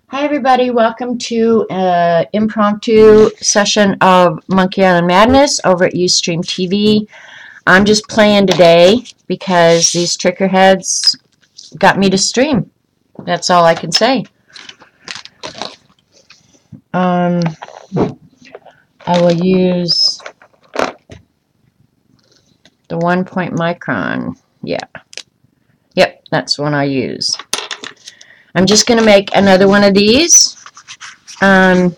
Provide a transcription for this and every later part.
Hi everybody, welcome to an impromptu session of Monkey Island Madness over at Ustream TV. I'm just playing today because these trickerheads got me to stream. That's all I can say. I will use the 1 point micron. Yep, that's the one I use. I'm just going to make another one of these. I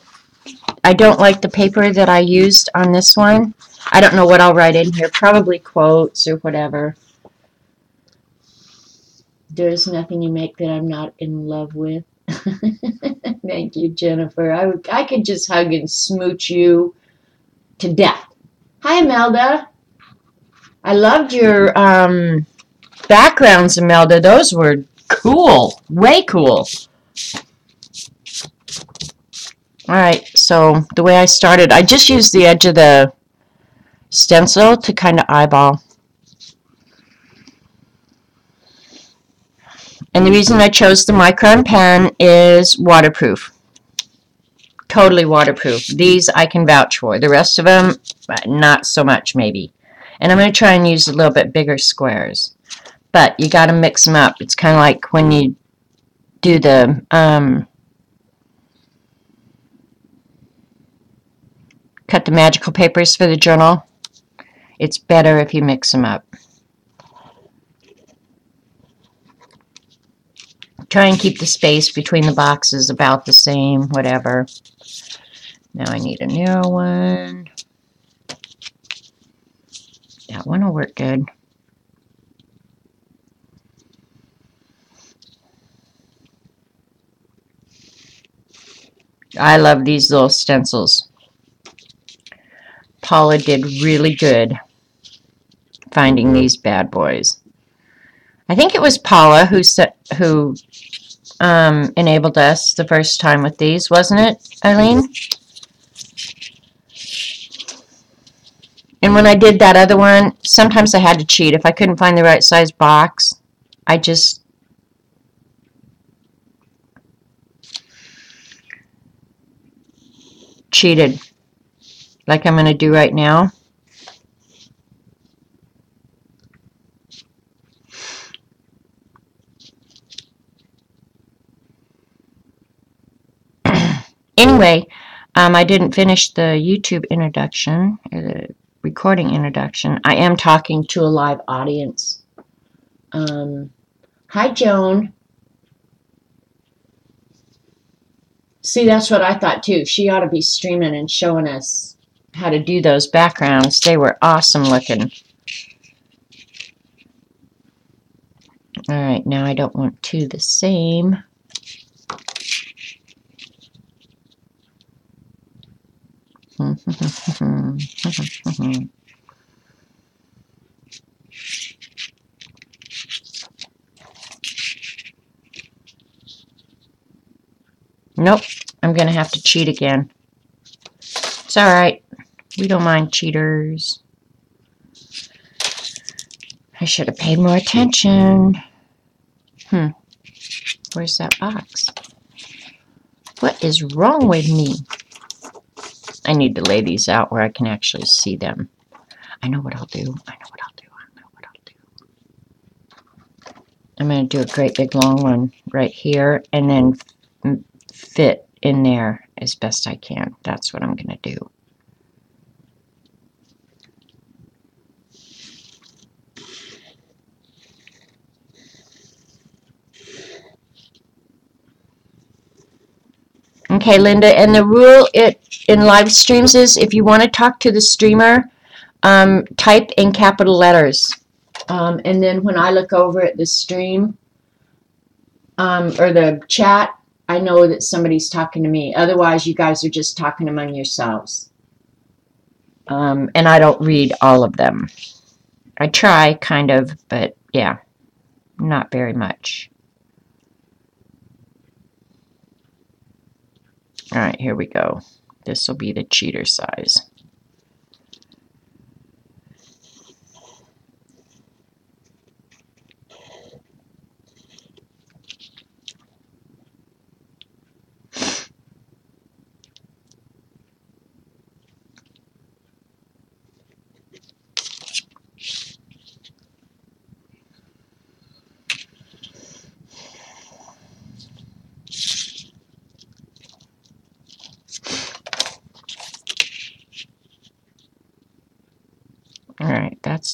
don't like the paper that I used on this one. I don't know what I'll write in here. Probably quotes or whatever. There's nothing you make that I'm not in love with. Thank you, Jennifer. I could just hug and smooch you to death. Hi, Imelda. I loved your backgrounds, Imelda. Those were cool. Way cool. All right, so the way I started, I just used the edge of the stencil to kind of eyeball. And the reason I chose the micron pen is waterproof. Totally waterproof. These I can vouch for. The rest of them, not so much maybe. And I'm going to try and use a little bit bigger squares. But you got to mix them up. It's kind of like when you do the cut the magical papers for the journal. It's better if you mix them up. Try and keep the space between the boxes about the same, whatever. Now I need a narrow one. That one will work good. I love these little stencils. Paula did really good finding these bad boys. I think it was Paula who enabled us the first time with these, wasn't it, Eileen? And when I did that other one, sometimes I had to cheat. If I couldn't find the right size box, I just cheated, like I'm going to do right now. Anyway, I didn't finish the YouTube introduction, the recording introduction. I am talking to a live audience. Hi, Joan. See, that's what I thought too. She ought to be streaming and showing us how to do those backgrounds. They were awesome looking. All right, now I don't want two the same. Nope, I'm going to have to cheat again. It's all right. We don't mind cheaters. I should have paid more attention. Where's that box? What is wrong with me? I need to lay these out where I can actually see them. I know what I'll do. I'm going to do a great big long one right here and then fit in there as best I can. That's what I'm going to do. Okay, Linda, and the rule in live streams is if you want to talk to the streamer, type in capital letters. And then when I look over at the stream or the chat, I know that somebody's talking to me. Otherwise, you guys are just talking among yourselves. And I don't read all of them. I try, kind of, but yeah, not very much. All right, here we go. This will be the cheater size.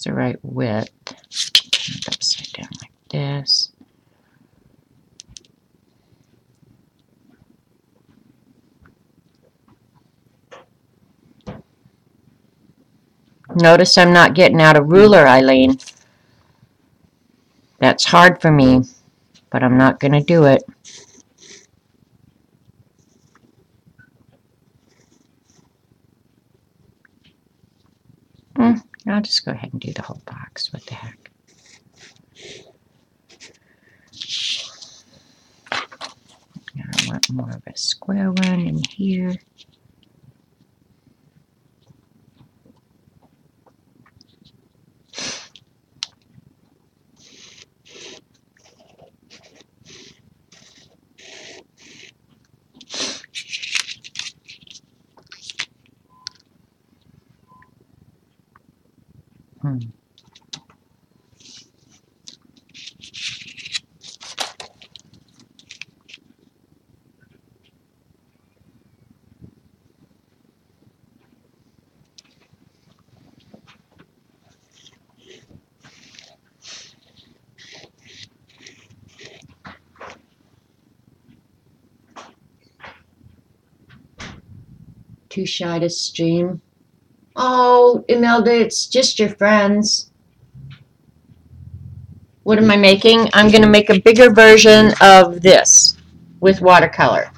the right width. Turn it upside down like this. Notice I'm not getting out a ruler, Eileen. That's hard for me, but I'm not going to do it. I'll just go ahead and do the whole box. What the heck. I want more of a square one in here. Too shy to stream. Oh, Imelda, it's just your friends. What am I making? I'm going to make a bigger version of this with watercolor.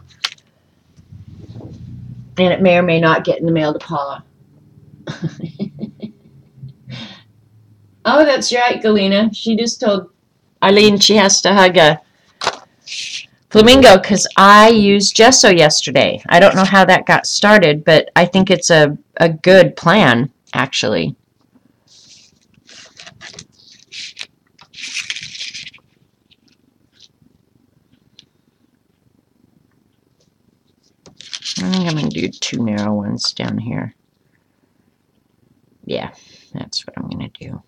And it may or may not get in the mail to Paula. Oh, that's right, Galena. She just told Eileen she has to hug a flamingo because I used gesso yesterday. I don't know how that got started, but I think it's a good plan, actually. I think I'm going to do 2 narrow ones down here. Yeah, that's what I'm going to do.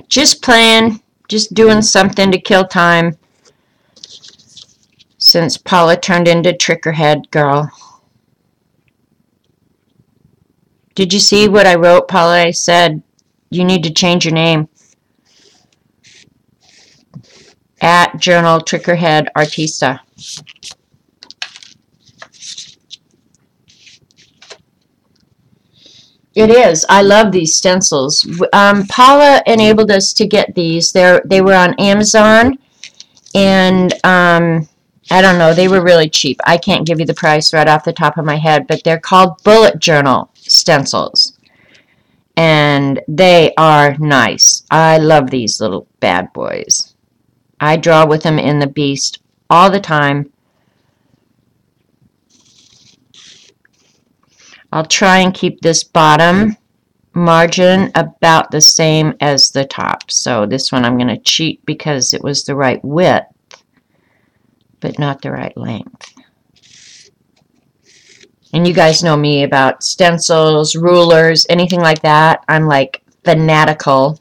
Just playing, just doing something to kill time since Paula turned into Trickerhead Girl. Did you see what I wrote, Paula? I said, you need to change your name. At Journal Trickerhead Artista. It is. I love these stencils. Paula enabled us to get these. They were on Amazon, and I don't know. They were really cheap. I can't give you the price right off the top of my head, but they're called bullet journal stencils, and they are nice. I love these little bad boys. I draw with them in the Beast all the time. I'll try and keep this bottom margin about the same as the top. So this one I'm going to cheat because it was the right width, but not the right length. And you guys know me about stencils, rulers, anything like that. I'm like fanatical.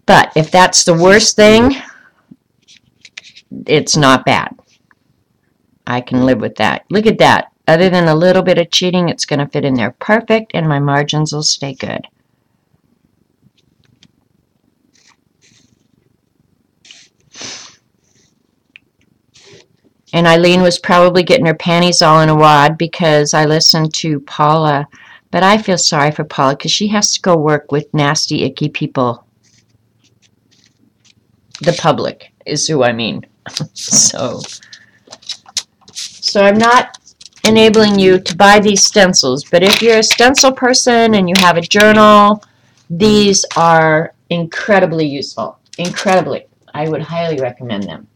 But if that's the worst thing, it's not bad. I can live with that. Look at that. Other than a little bit of cheating, it's going to fit in there perfect, and my margins will stay good. And Eileen was probably getting her panties all in a wad because I listened to Paula. But I feel sorry for Paula because she has to go work with nasty, icky people. The public is who I mean. So I'm not enabling you to buy these stencils, but if you're a stencil person and you have a journal, these are incredibly useful. Incredibly. I would highly recommend them.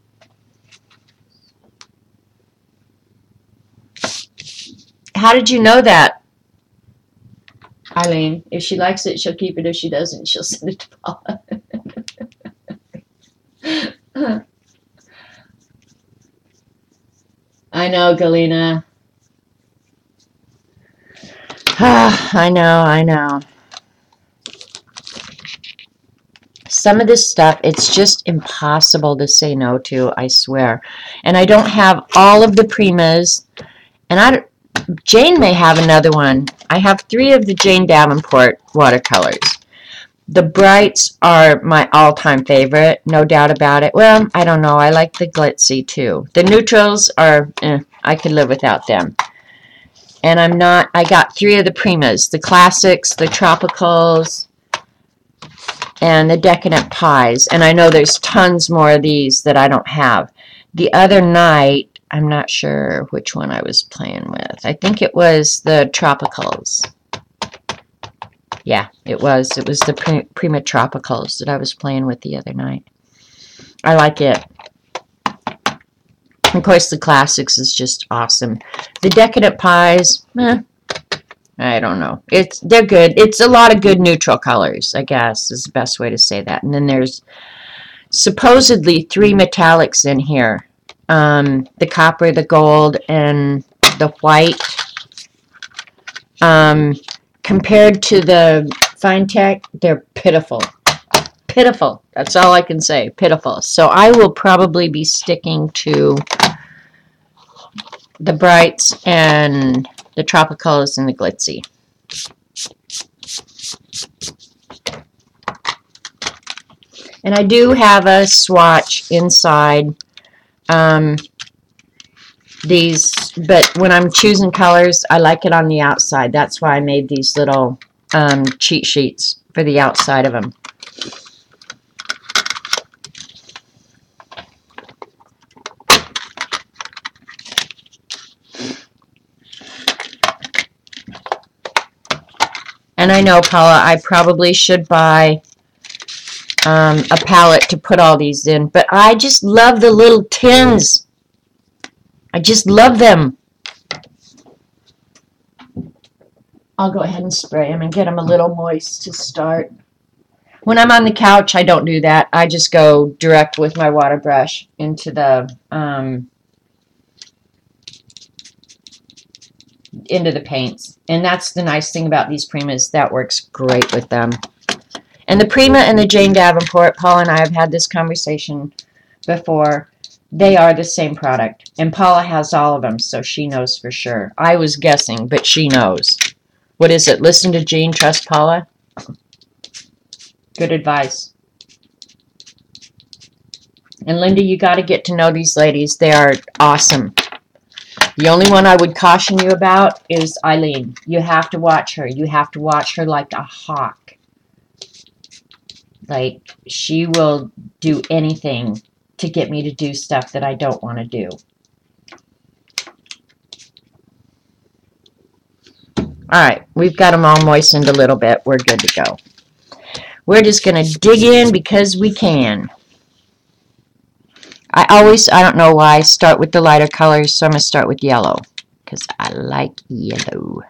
How did you know that, Eileen? If she likes it, she'll keep it. If she doesn't, she'll send it to Paula. I know, Galena. I know. Some of this stuff, it's just impossible to say no to, I swear. And I don't have all of the Primas, And Jane may have another one. I have 3 of the Jane Davenport watercolors. The brights are my all-time favorite, no doubt about it. Well, I don't know. I like the glitzy too. The neutrals are, I could live without them. And I got 3 of the Primas, the classics, the tropicals, and the decadent pies. And I know there's tons more of these that I don't have. The other night, I'm not sure which one I was playing with. I think it was the tropicals. Yeah, it was. It was the Prima Tropicals that I was playing with the other night. I like it. Of course, the classics is just awesome. The decadent pies, I don't know. They're good. It's a lot of good neutral colors, I guess, is the best way to say that. And then there's supposedly 3 metallics in here. The copper, the gold, and the white. Compared to the Fine Tech, they're pitiful. Pitiful. That's all I can say. Pitiful. So I will probably be sticking to the brights and the tropicals and the glitzy. And I do have a swatch inside these, but when I'm choosing colors, I like it on the outside. That's why I made these little cheat sheets for the outside of them. And I know, Paula, I probably should buy a palette to put all these in, but I just love the little tins. I just love them. I'll go ahead and spray them and get them a little moist to start. When I'm on the couch, I don't do that. I just go direct with my water brush into the paints. And that's the nice thing about these Primas. That works great with them. And the Prima and the Jane Davenport, Paula and I have had this conversation before. They are the same product. And Paula has all of them, so she knows for sure. I was guessing, but she knows. What is it? Listen to Jean, trust Paula? Good advice. And Linda, you got to get to know these ladies. They are awesome. The only one I would caution you about is Eileen. You have to watch her. You have to watch her like a hawk. Like, she will do anything to get me to do stuff that I don't want to do. Alright, we've got them all moistened a little bit. We're good to go. We're just going to dig in because we can. I don't know why, start with the lighter colors, so I'm going to start with yellow because I like yellow.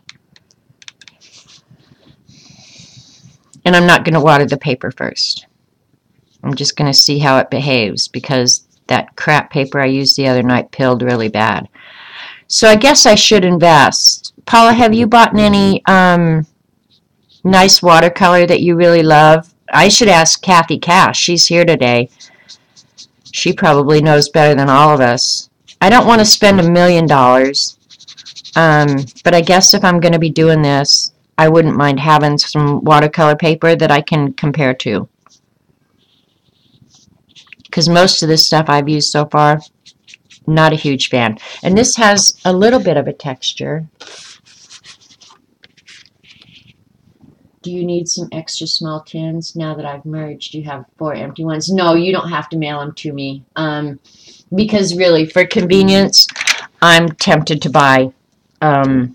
And I'm not going to water the paper first. I'm just going to see how it behaves because that crap paper I used the other night pilled really bad. So I guess I should invest. Paula, have you bought any nice watercolor that you really love? I should ask Kathy Cash. She's here today. She probably knows better than all of us. I don't want to spend $1 million, but I guess if I'm going to be doing this, I wouldn't mind having some watercolor paper that I can compare to. Because most of this stuff I've used so far, not a huge fan. And this has a little bit of a texture. Do you need some extra small tins? Now that I've merged, you have 4 empty ones. No, you don't have to mail them to me. Because really, for convenience, I'm tempted to buy a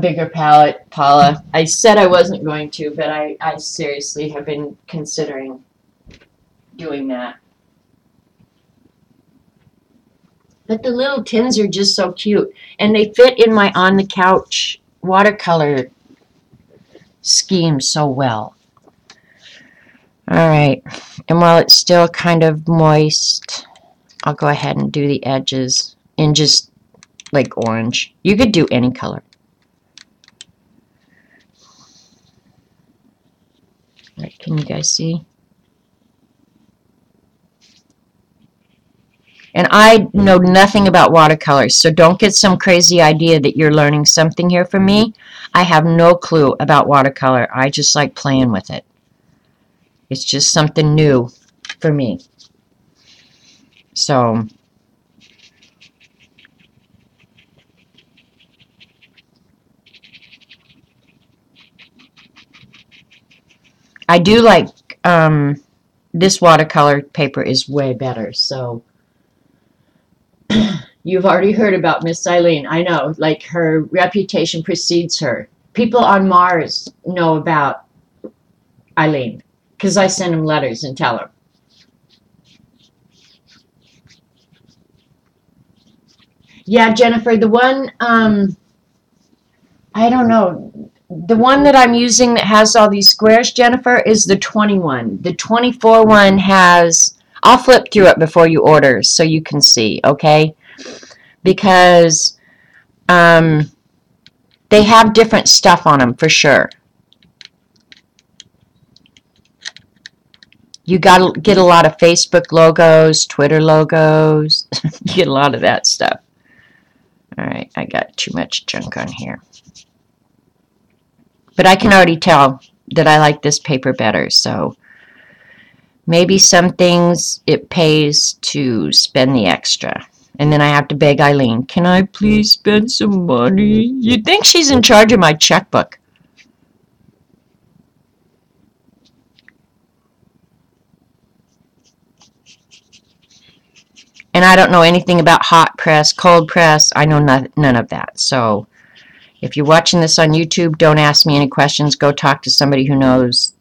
bigger palette, Paula. I said I wasn't going to, but I seriously have been considering doing that. But the little tins are just so cute. And they fit in my on-the-couch watercolor scheme so well. Alright, and while it's still kind of moist, I'll go ahead and do the edges in just like orange. You could do any color. Right, can you guys see? And And I know nothing about watercolors, so don't get some crazy idea that you're learning something here from me. I have no clue about watercolor. I just like playing with it. It's just something new for me. So I do like this watercolor paper is way better. So you've already heard about Miss Eileen. I know, like her reputation precedes her. People on Mars know about Eileen because I send them letters and tell them. Yeah, Jennifer, the one, I don't know, the one that I'm using that has all these squares, Jennifer, is the 21. The 24 one has, I'll flip through it before you order so you can see, okay? Because they have different stuff on them for sure. You got to get a lot of Facebook logos, Twitter logos. You get a lot of that stuff. All right, I got too much junk on here. But I can already tell that I like this paper better, so maybe some things it pays to spend the extra. And then I have to beg Eileen, can I please spend some money? You'd think she's in charge of my checkbook. And I don't know anything about hot press, cold press. I know none of that. So if you're watching this on YouTube, don't ask me any questions. Go talk to somebody who knows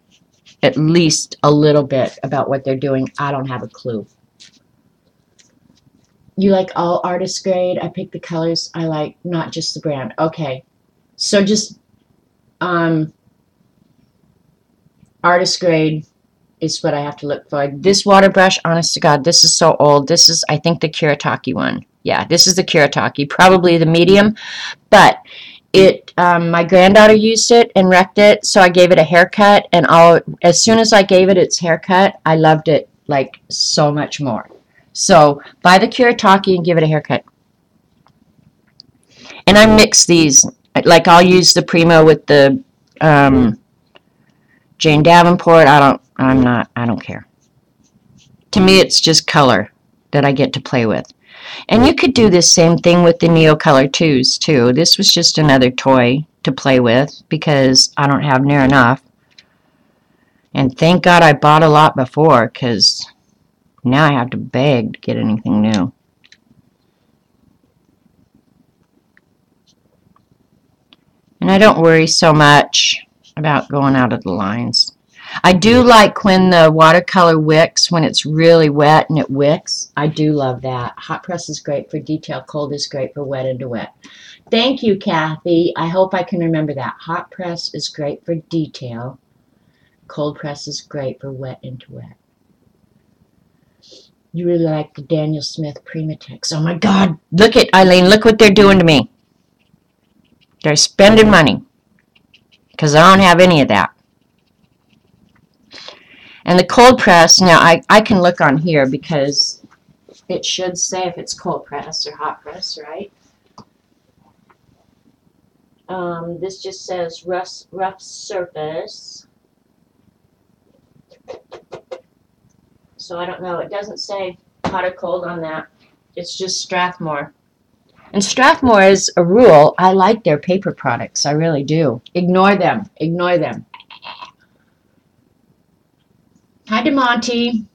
at least a little bit about what they're doing. I don't have a clue. You like all artist grade? I pick the colors I like, not just the brand. Okay. So just artist grade is what I have to look for. This water brush, honest to God, this is so old. This is, I think, the Kuretake one. Yeah, this is the Kuretake, probably the medium, but it, my granddaughter used it and wrecked it, so I gave it a haircut, and as soon as I gave it its haircut, I loved it like so much more. So buy the Kuretake and give it a haircut. And I mix these, like I'll use the Prima with the Jane Davenport. I don't care. To me, it's just color that I get to play with. And you could do this same thing with the Neocolor 2s too. This was just another toy to play with because I don't have near enough. And thank God I bought a lot before, because now I have to beg to get anything new. And I don't worry so much about going out of the lines. I do like when the watercolor wicks, when it's really wet and it wicks. I do love that. Hot press is great for detail. Cold is great for wet into wet. Thank you, Kathy. I hope I can remember that. Hot press is great for detail. Cold press is great for wet into wet. You really like the Daniel Smith Primatex. Oh my God. Look at Eileen. Look what they're doing to me. They're spending money because I don't have any of that. And the cold press, now I can look on here because it should say if it's cold press or hot press, right? This just says rough surface. So I don't know. It doesn't say hot or cold on that. It's just Strathmore. And Strathmore is a rule. I like their paper products. I really do. Ignore them. Ignore them. Hi, DeMonte.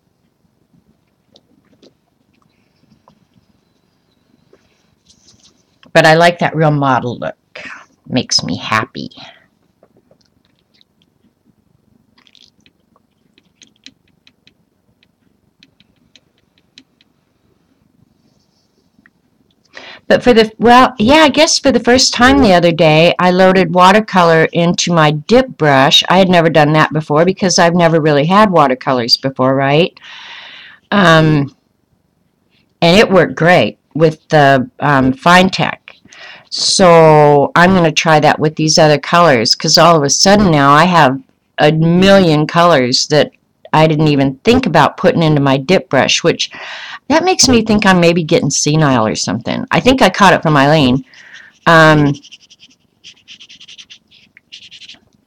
But I like that real model look. Makes me happy. But I guess for the first time the other day, I loaded watercolor into my dip brush. I had never done that before because I've never really had watercolors before, right? And it worked great with the Fine Tech. So I'm going to try that with these other colors because all of a sudden now I have a million colors that I didn't even think about putting into my dip brush, which that makes me think I'm maybe getting senile or something. I think I caught it from Eileen.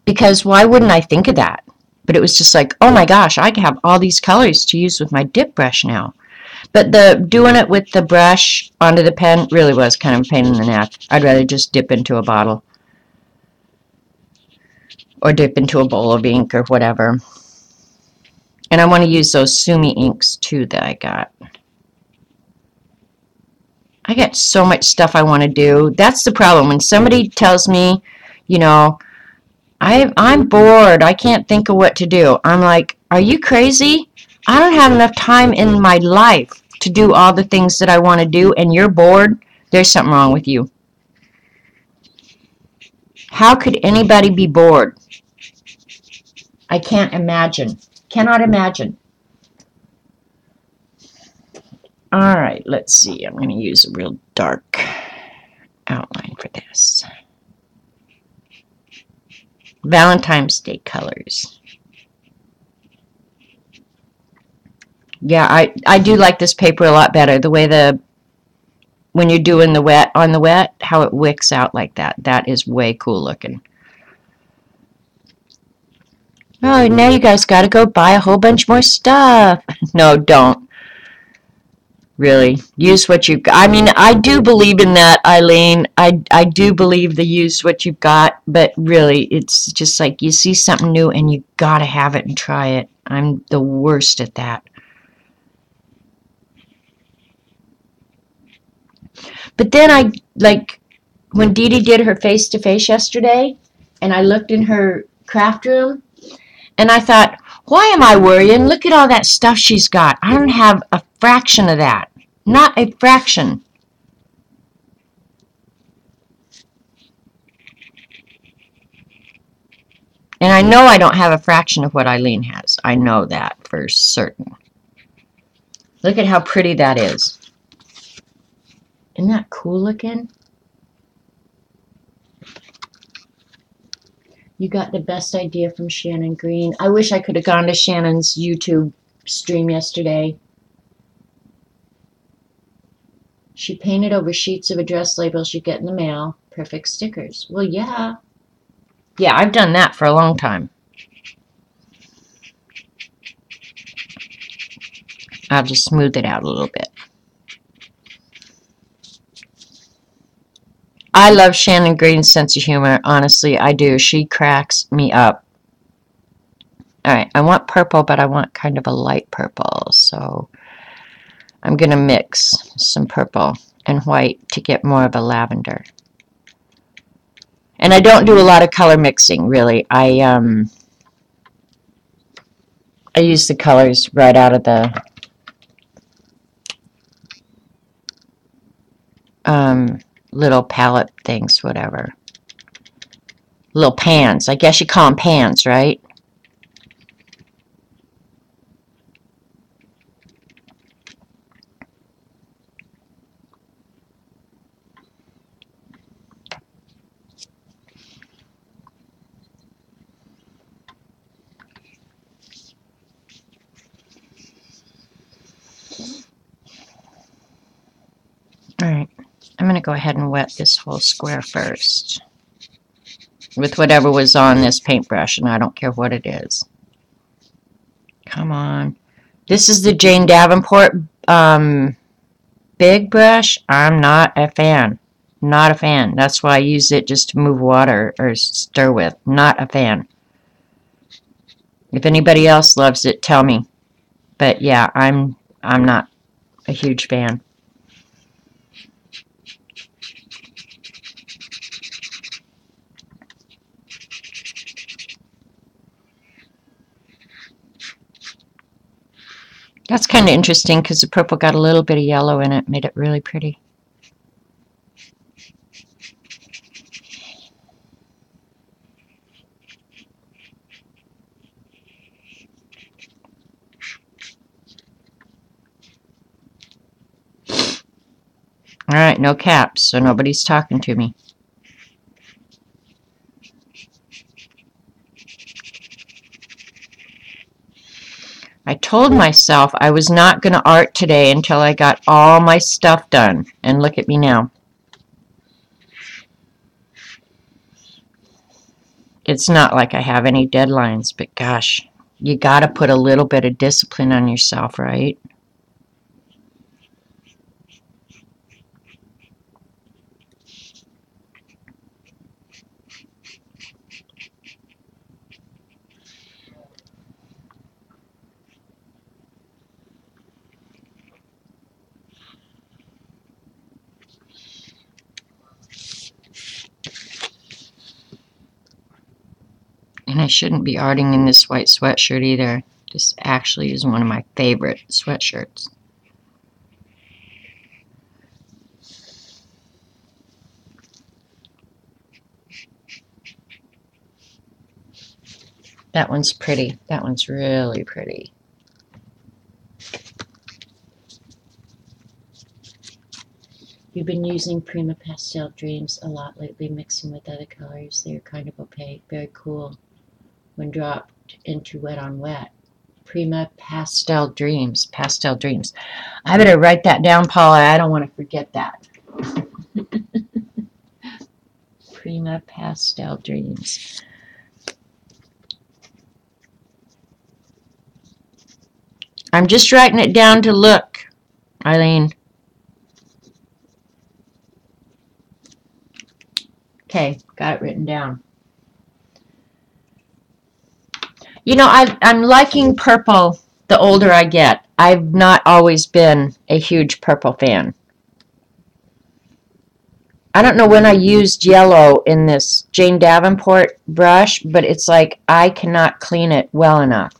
Because why wouldn't I think of that? But it was just like, oh my gosh, I have all these colors to use with my dip brush now. But the doing it with the brush onto the pen really was kind of a pain in the neck. I'd rather just dip into a bottle or dip into a bowl of ink or whatever. And I want to use those Sumi inks too that I got. I got so much stuff I want to do. That's the problem. When somebody tells me, you know, I'm bored, I can't think of what to do, I'm like, are you crazy? I don't have enough time in my life to do all the things that I want to do, and you're bored? There's something wrong with you. How could anybody be bored? I can't imagine. Cannot imagine. Alright, let's see. I'm going to use a real dark outline for this. Valentine's Day colors. Yeah, I do like this paper a lot better. The way when you're doing the wet on the wet, how it wicks out like that. That is way cool looking. Oh, now you guys got to go buy a whole bunch more stuff. No, don't. Really, use what you've got. I mean, I do believe in that, Eileen. I do believe the use what you've got, but really, it's just like you see something new and you got to have it and try it. I'm the worst at that. But then like, when Dee Dee did her face-to-face yesterday, and I looked in her craft room, and I thought, why am I worrying? Look at all that stuff she's got. I don't have a fraction of that. Not a fraction. And I know I don't have a fraction of what Eileen has. I know that for certain. Look at how pretty that is. Isn't that cool looking? You got the best idea from Shannon Green. I wish I could have gone to Shannon's YouTube stream yesterday. She painted over sheets of address labels you get in the mail. Perfect stickers. Well, yeah. Yeah, I've done that for a long time. I'll just smooth it out a little bit. I love Shannon Green's sense of humor. Honestly, I do. She cracks me up. Alright, I want purple, but I want kind of a light purple. So I'm going to mix some purple and white to get more of a lavender. And I don't do a lot of color mixing, really. I use the colors right out of the little palette things, whatever. Little pans. I guess you call them pans, right? Alright, I'm going to go ahead and wet this whole square first with whatever was on this paintbrush, and I don't care what it is. Come on. This is the Jane Davenport big brush. I'm not a fan. Not a fan. That's why I use it just to move water or stir with. Not a fan. If anybody else loves it, tell me. But yeah, I'm not a huge fan. That's kind of interesting because the purple got a little bit of yellow in it, made it really pretty. Alright, no caps, so nobody's talking to me. I told myself I was not going to art today until I got all my stuff done. And look at me now. It's not like I have any deadlines, but gosh, you got to put a little bit of discipline on yourself, right? And I shouldn't be arting in this white sweatshirt either. This actually is one of my favorite sweatshirts. That one's pretty. That one's really pretty. You've been using Prima Pastel Dreams a lot lately, mixing with other colors. They're kind of opaque. Very cool when dropped into wet on wet. Prima Pastel Dreams. Pastel Dreams. I better write that down, Paula. I don't want to forget that. Prima Pastel Dreams. I'm just writing it down to look, Eileen. Okay, got it written down. You know, I'm liking purple the older I get. I've not always been a huge purple fan. I don't know when I used yellow in this Jane Davenport brush, but it's like I cannot clean it well enough.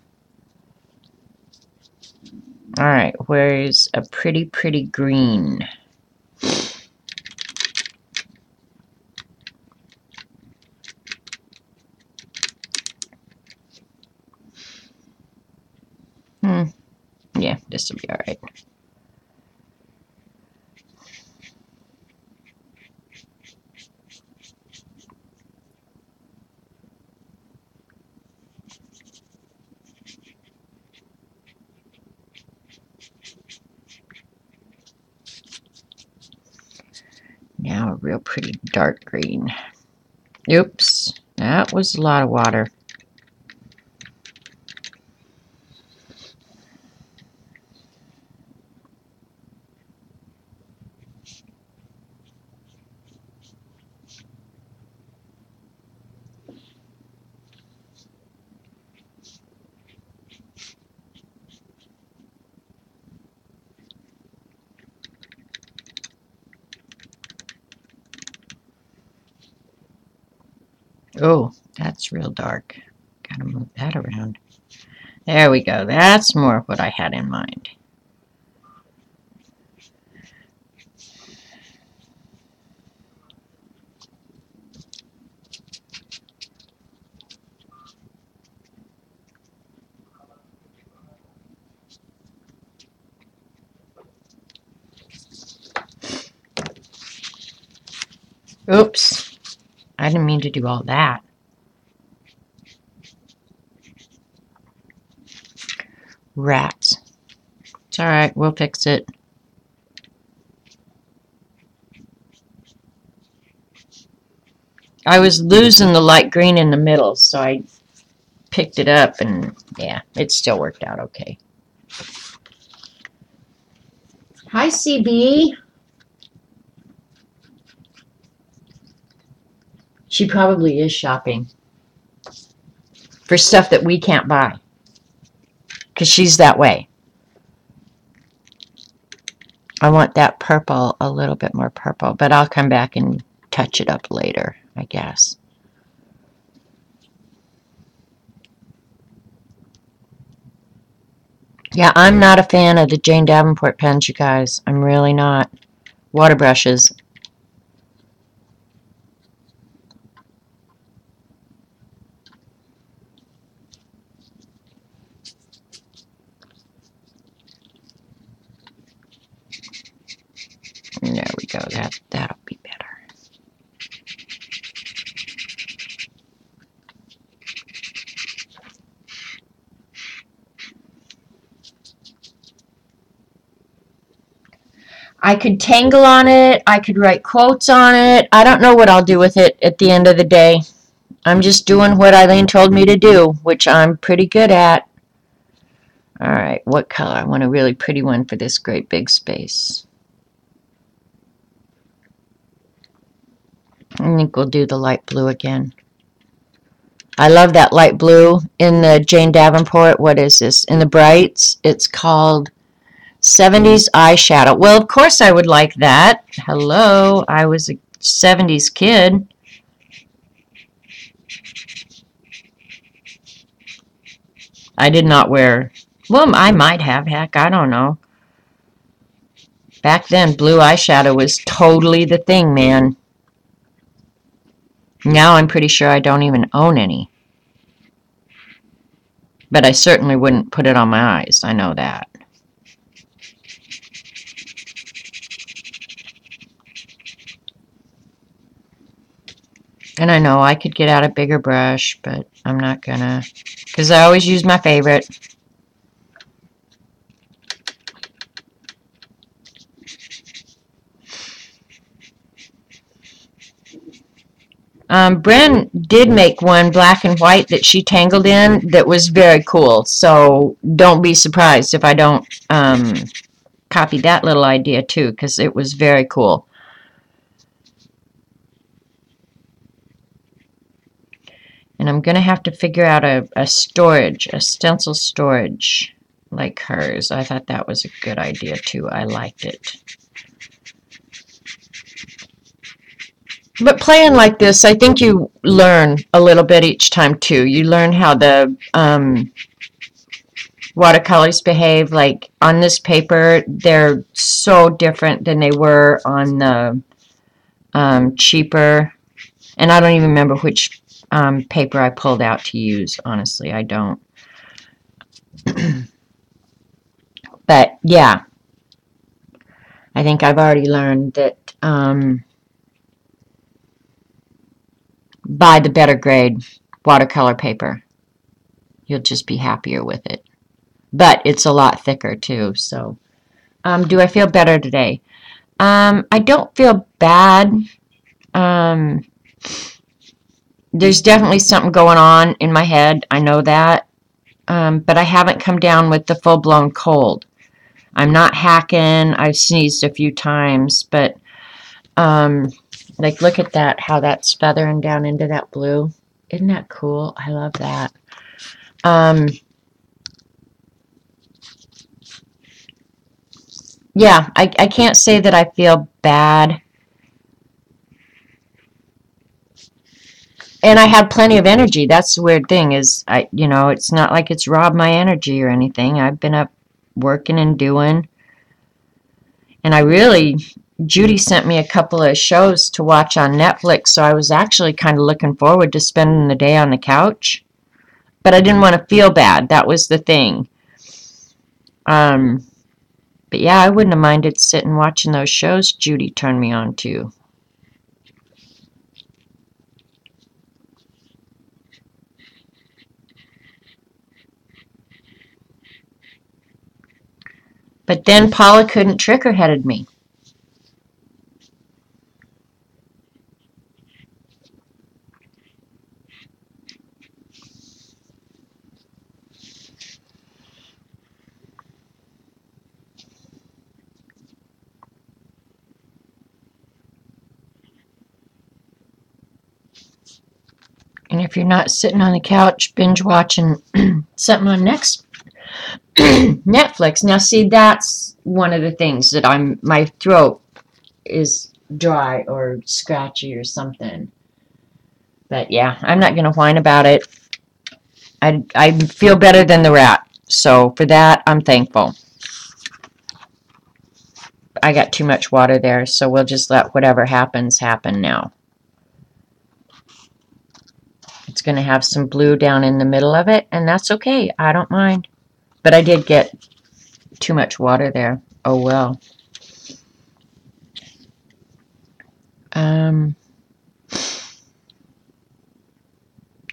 All right, where's a pretty, pretty green? Yeah, this will be all right. Now a real pretty dark green. Oops, that was a lot of water. Oh, that's real dark. Gotta move that around. There we go. That's more what I had in mind. Oops. I didn't mean to do all that. Rats. It's alright, we'll fix it. I was losing the light green in the middle, so I picked it up and yeah, it still worked out okay. Hi, CB. She probably is shopping for stuff that we can't buy because she's that way. I want that purple, a little bit more purple, but I'll come back and touch it up later, I guess. Yeah, I'm not a fan of the Jane Davenport pens, you guys. I'm really not. Water brushes. There we go. That'll be better. I could tangle on it. I could write quotes on it. I don't know what I'll do with it at the end of the day. I'm just doing what Eileen told me to do, which I'm pretty good at. All right, what color? I want a really pretty one for this great big space. I think we'll do the light blue again. I love that light blue in the Jane Davenport. What is this? In the Brights. It's called 70s Eyeshadow. Well, of course I would like that. Hello, I was a 70s kid. I did not wear, well, I might have, heck, I don't know. Back then, blue eyeshadow was totally the thing, man. Now I'm pretty sure I don't even own any. But I certainly wouldn't put it on my eyes. I know that. And I know I could get out a bigger brush, but I'm not gonna, because I always use my favorite. Bren did make one black and white that she tangled in that was very cool. So don't be surprised if I don't copy that little idea too, because it was very cool. And I'm going to have to figure out a storage, a stencil storage like hers. I thought that was a good idea too. I liked it. But playing like this, I think you learn a little bit each time too. You learn how the watercolors behave. Like on this paper, they're so different than they were on the cheaper. And I don't even remember which paper I pulled out to use. Honestly, I don't. But yeah, I think I've already learned that buy the better grade watercolor paper. You'll just be happier with it. But it's a lot thicker too. So, do I feel better today? I don't feel bad. There's definitely something going on in my head. I know that. But I haven't come down with the full-blown cold. I'm not hacking. I've sneezed a few times, but like look at that, how that's feathering down into that blue. Isn't that cool? I love that. Yeah, I can't say that I feel bad. And I have plenty of energy. That's the weird thing is, it's not like it's robbed my energy or anything. I've been up working and doing. And Judy sent me a couple of shows to watch on Netflix, so I was actually kind of looking forward to spending the day on the couch. But I didn't want to feel bad. That was the thing. But yeah, I wouldn't have minded sitting watching those shows Judy turned me on to. But then Paula couldn't trigger-headed me. And if you're not sitting on the couch binge watching something on Netflix, now see, that's one of the things that my throat is dry or scratchy or something. But yeah, I'm not going to whine about it. I feel better than the rat. So for that, I'm thankful. I got too much water there, so we'll just let whatever happens happen now. It's going to have some blue down in the middle of it, and that's okay. I don't mind. But I did get too much water there. Oh well. I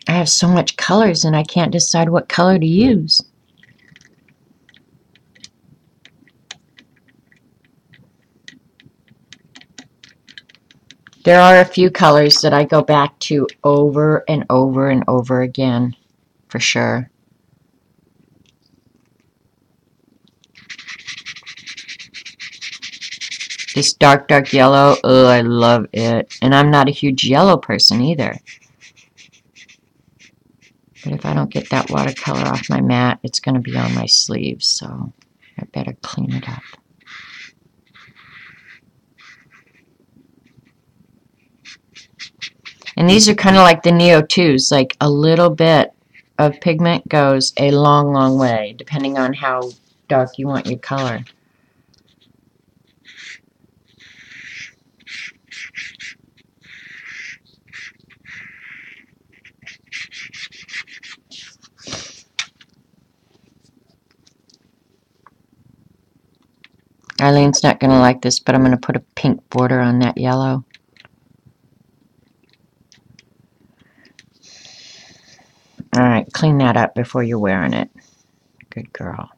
have so much colors and I can't decide what color to use. There are a few colors that I go back to over and over and over again, for sure. This dark, dark yellow, oh, I love it. And I'm not a huge yellow person either. But if I don't get that watercolor off my mat, it's going to be on my sleeves, so I better clean it up. And these are kind of like the Neo 2s, like a little bit of pigment goes a long, long way, depending on how dark you want your color. Eileen's not going to like this, but I'm going to put a pink border on that yellow. Alright, clean that up before you're wearing it. Good girl.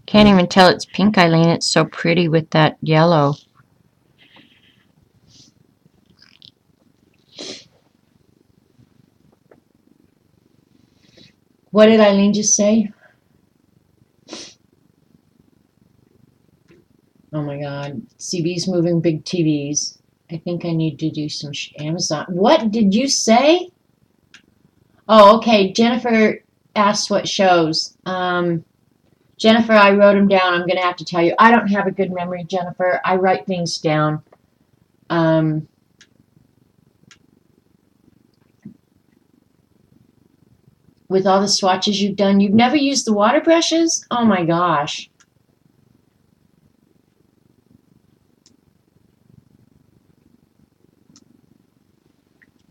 Can't even tell it's pink, Eileen. It's so pretty with that yellow. What did Eileen just say? Oh my god. CB's moving big TVs. I think I need to do some Amazon. What did you say? Oh, okay. Jennifer asked what shows. Jennifer, I wrote them down. I'm going to have to tell you. I don't have a good memory, Jennifer. I write things down. With all the swatches you've done, you've never used the water brushes? Oh my gosh.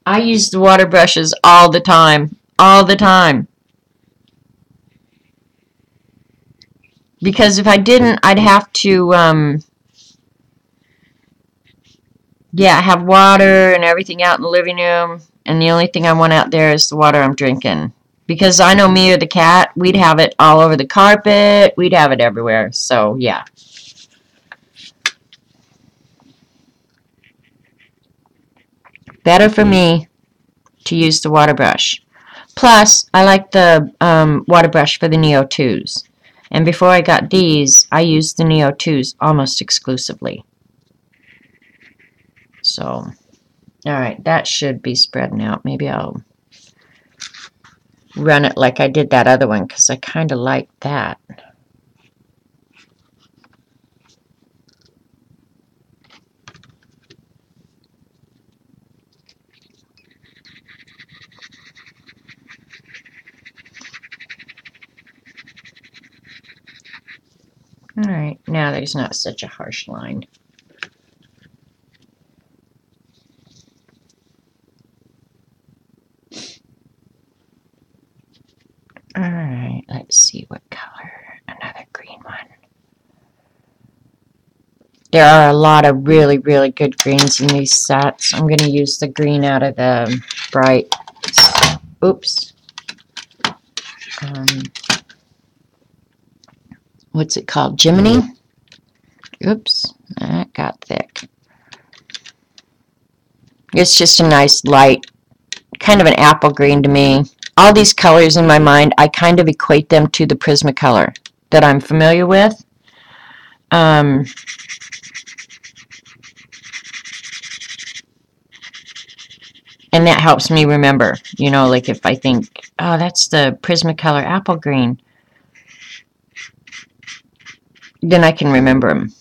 I use the water brushes all the time. All the time. Because if I didn't, I'd have to, have water and everything out in the living room. And the only thing I want out there is the water I'm drinking. Because I know me or the cat, we'd have it all over the carpet. We'd have it everywhere. So, yeah. Better for me to use the water brush. Plus, I like the water brush for the Neo 2s. And before I got these, I used the Neo 2s almost exclusively. So, alright, that should be spreading out. Maybe I'll run it like I did that other one, because I kind of like that. Alright, now there's not such a harsh line. Alright, let's see what color. Another green one. There are a lot of really, really good greens in these sets. I'm going to use the green out of the bright. Oops. What's it called? Jiminy? Oops. That got thick. It's just a nice light, kind of an apple green to me. All these colors in my mind, I kind of equate them to the Prismacolor that I'm familiar with. And that helps me remember, you know, like if I think, oh, that's the Prismacolor apple green, then I can remember them.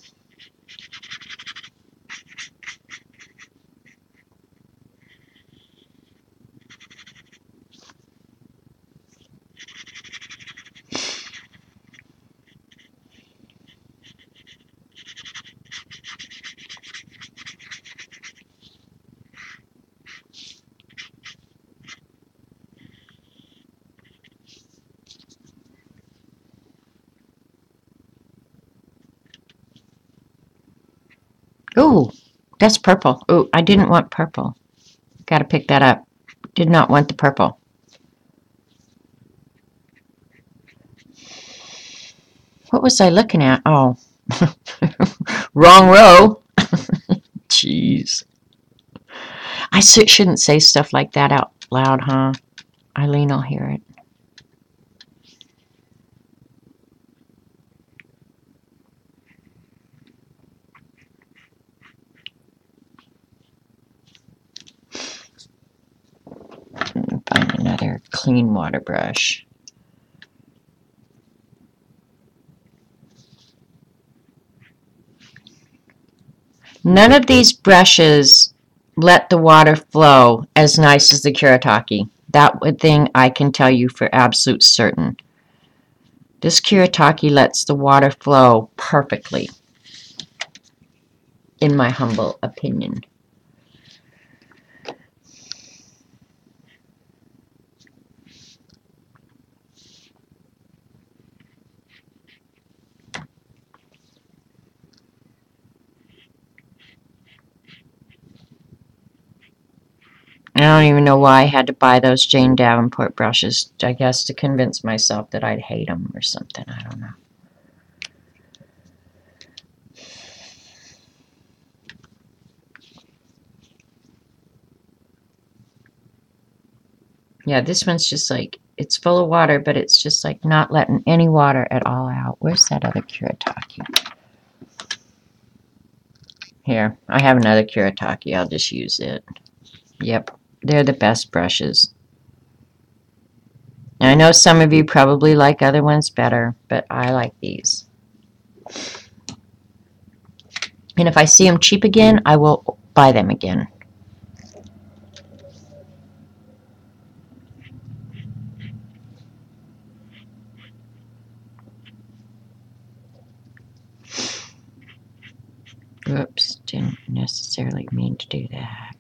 Ooh, that's purple. Ooh, I didn't want purple. Got to pick that up. Did not want the purple. What was I looking at? Oh, wrong row. Jeez. I shouldn't say stuff like that out loud, huh? Eileen will hear it. Find another clean water brush. None of these brushes let the water flow as nice as the Kuretake. That thing I can tell you for absolute certain. This Kuretake lets the water flow perfectly, in my humble opinion. I don't even know why I had to buy those Jane Davenport brushes. I guess to convince myself that I'd hate them or something. I don't know. Yeah, this one's just like, it's full of water, but it's just like not letting any water at all out. Where's that other Kuretake? Here, I have another Kuretake. I'll just use it. Yep, they're the best brushes. Now, I know some of you probably like other ones better, but I like these. And if I see them cheap again, I will buy them again. Oops, didn't necessarily mean to do that.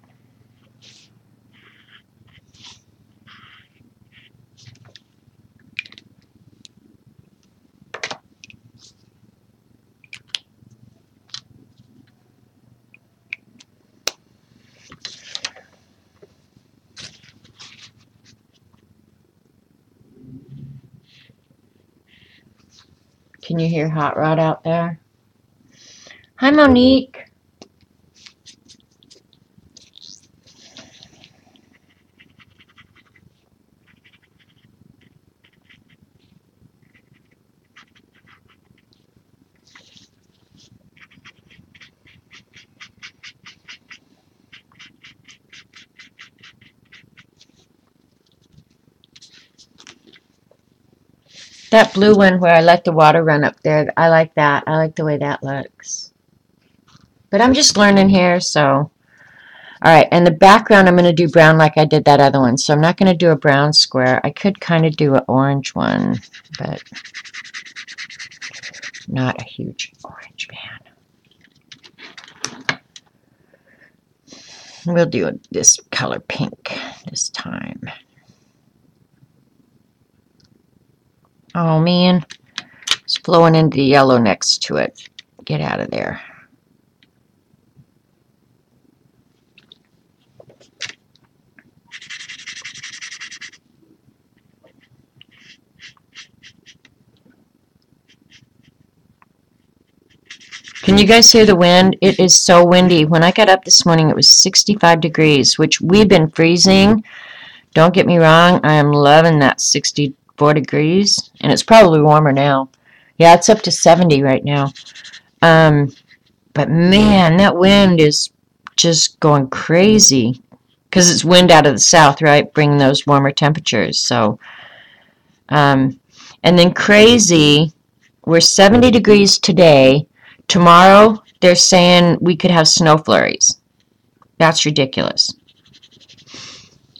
Can you hear Hot Rod out there? Hi, Monique. That blue one where I let the water run up there, I like that. I like the way that looks. But I'm just learning here, so. All right, and the background I'm going to do brown like I did that other one. So I'm not going to do a brown square. I could kind of do an orange one, but not a huge orange fan. We'll do this color pink this time. Oh, man. It's flowing into the yellow next to it. Get out of there. Can you guys hear the wind? It is so windy. When I got up this morning, it was 65 degrees, which we've been freezing. Don't get me wrong. I am loving that 64 degrees, and it's probably warmer now. Yeah, it's up to 70 right now. But man, that wind is just going crazy because it's wind out of the south, right? Bringing those warmer temperatures. So, and then crazy, we're 70 degrees today. Tomorrow, they're saying we could have snow flurries. That's ridiculous.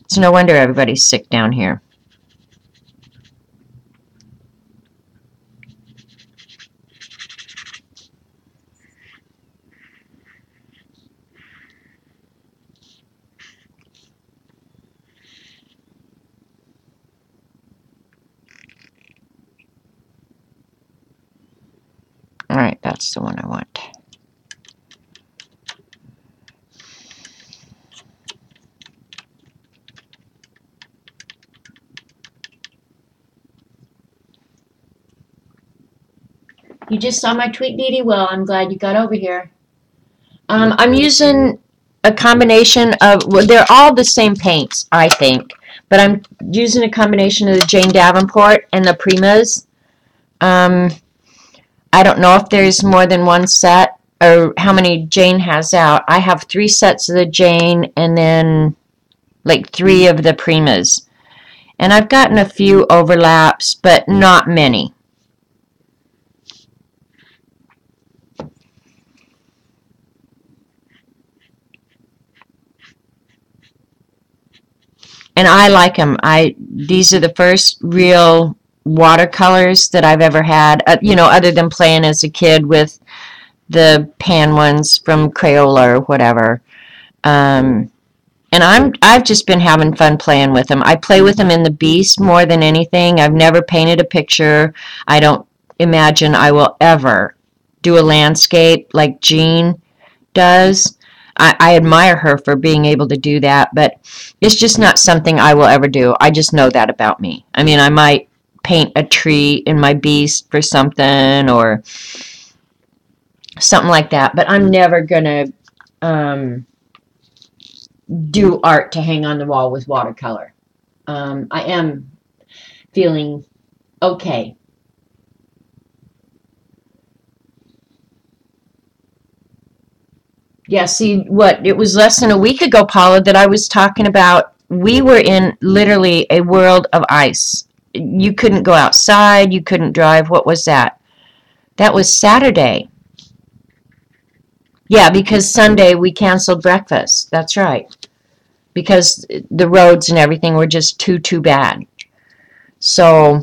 It's no wonder everybody's sick down here. All right, that's the one I want. You just saw my tweet, Dee Dee? Well, I'm glad you got over here. I'm using a combination of, well, they're all the same paints, I think, but I'm using a combination of the Jane Davenport and the Primas. Um, I don't know if there's more than one set or how many Jane has out. I have 3 sets of the Jane and then like 3 of the Primas. And I've gotten a few overlaps, but not many. And I like them. These are the first real watercolors that I've ever had, other than playing as a kid with the pan ones from Crayola or whatever. And I've just been having fun playing with them. I play with them in the Beast more than anything. I've never painted a picture. I don't imagine I will ever do a landscape like Jean does. I admire her for being able to do that, but it's just not something I will ever do. I just know that about me. I mean, I might paint a tree in my Beast for something or something like that, but I'm never going to do art to hang on the wall with watercolor. I am feeling okay. Yeah, see, it was less than a week ago, Paula, that I was talking about. We were in literally a world of ice. You couldn't go outside, you couldn't drive. What was that? That was Saturday. Yeah, because Sunday we canceled breakfast. That's right. Because the roads and everything were just too bad. So,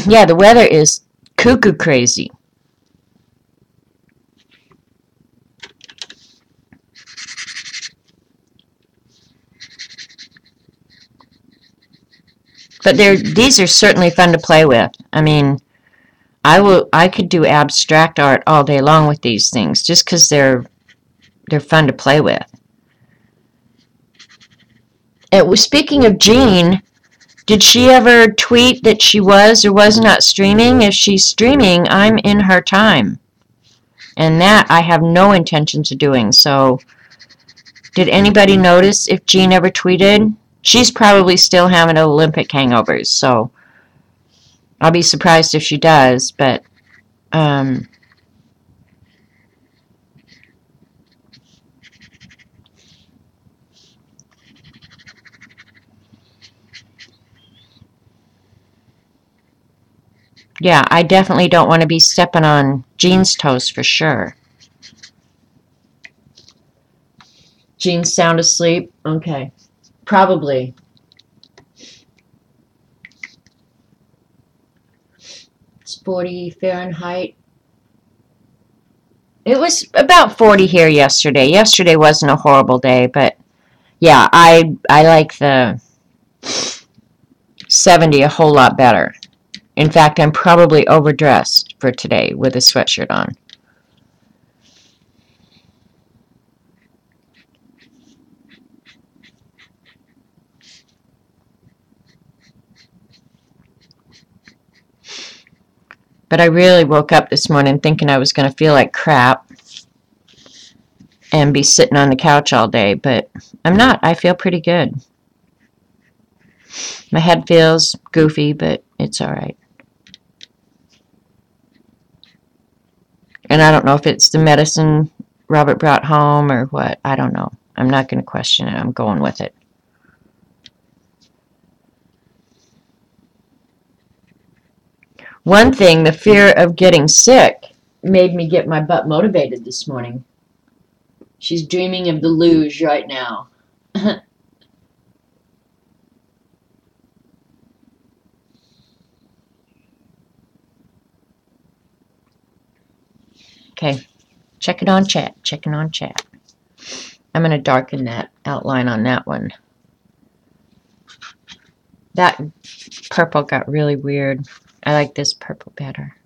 yeah, the weather is cuckoo crazy. But these are certainly fun to play with. I mean, I could do abstract art all day long with these things just because they're fun to play with. Speaking of Jean, did she ever tweet that she was or was not streaming? If she's streaming, I'm in her time. And that I have no intentions of doing. So, did anybody notice if Jean ever tweeted? She's probably still having Olympic hangovers, so I'll be surprised if she does, but yeah, I definitely don't want to be stepping on Jean's toes for sure. Jean's sound asleep? Okay. Probably. It's 40 Fahrenheit. It was about 40 here yesterday. Yesterday wasn't a horrible day, but yeah, I like the 70 a whole lot better. In fact, I'm probably overdressed for today with a sweatshirt on. But I really woke up this morning thinking I was going to feel like crap and be sitting on the couch all day, but I'm not. I feel pretty good. My head feels goofy, but it's all right. And I don't know if it's the medicine Robert brought home or what. I don't know. I'm not going to question it. I'm going with it. One thing, the fear of getting sick made me get my butt motivated this morning. She's dreaming of the luge right now. Okay, checking on chat, checking on chat. I'm going to darken that outline on that one. That purple got really weird. I like this purple better.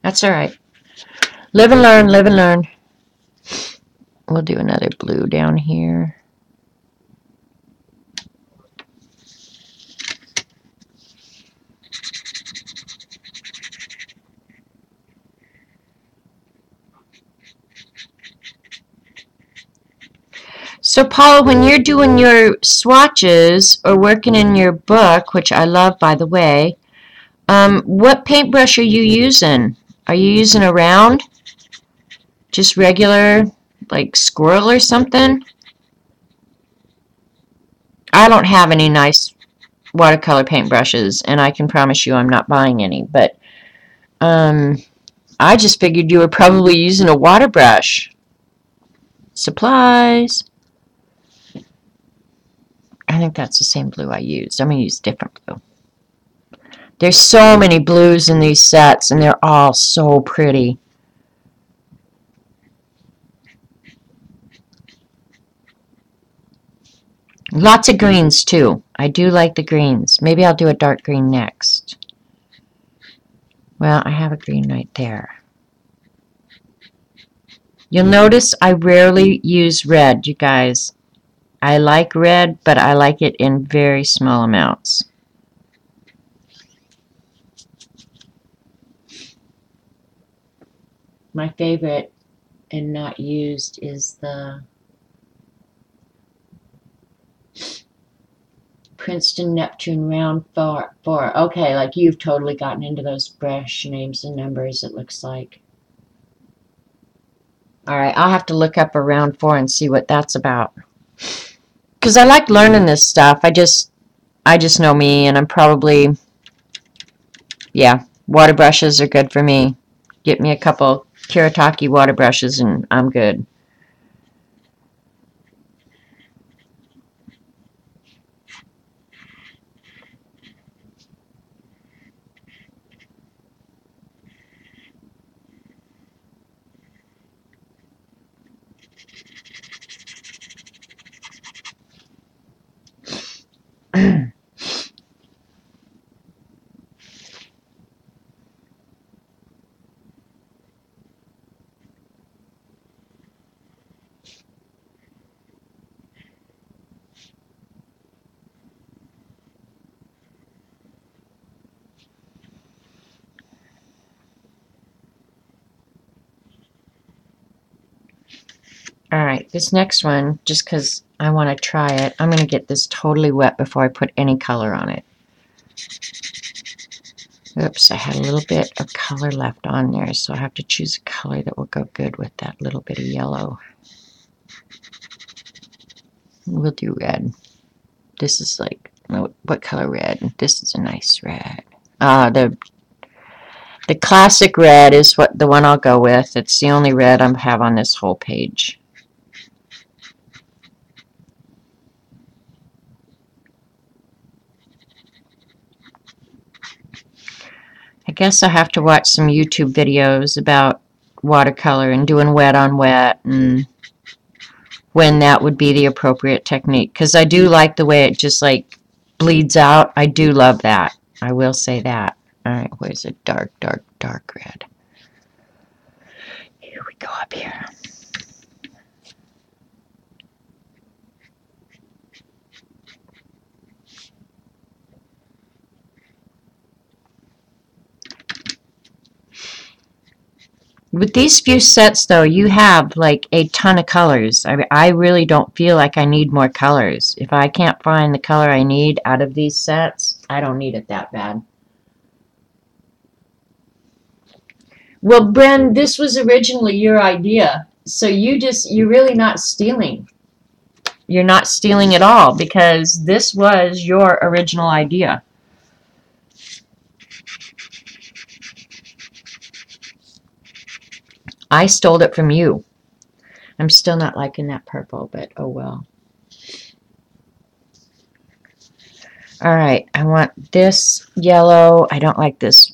That's all right. Live and learn, live and learn. We'll do another blue down here. So Paula, when you're doing your swatches or working in your book, which I love by the way, what paintbrush are you using? Are you using a round? Just regular, like squirrel or something? I don't have any nice watercolor paintbrushes, and I can promise you I'm not buying any, but I just figured you were probably using a water brush. Supplies. I think that's the same blue I used. I'm going to use different blue. There's so many blues in these sets, and they're all so pretty. Lots of greens, too. I do like the greens. Maybe I'll do a dark green next. Well, I have a green right there. You'll notice I rarely use red, you guys. I like red, but I like it in very small amounts. My favorite and not used is the Princeton Neptune Round 4. Okay, like you've totally gotten into those brush names and numbers, it looks like. Alright, I'll have to look up a Round 4 and see what that's about. Because I like learning this stuff. I just know me, and I'm probably, yeah, water brushes are good for me. Get me a couple Kiritaki water brushes and I'm good. Alright, this next one, just because I want to try it, I'm going to get this totally wet before I put any color on it. Oops, I had a little bit of color left on there, so I have to choose a color that will go good with that little bit of yellow. We'll do red. This is like, what color red? This is a nice red. The classic red is the one I'll go with. It's the only red I have on this whole page. I guess I have to watch some YouTube videos about watercolor and doing wet on wet and when that would be the appropriate technique. Because I do like the way it just like bleeds out. I do love that. I will say that. Alright, where's a dark, dark, dark red? Here we go up here. With these few sets, though, you have like a ton of colors. I really don't feel like I need more colors. If I can't find the color I need out of these sets, I don't need it that bad. Well, Bren, this was originally your idea. So you're really not stealing. You're not stealing at all because this was your original idea. I stole it from you. I'm still not liking that purple, but oh well. Alright, I want this yellow. I don't like this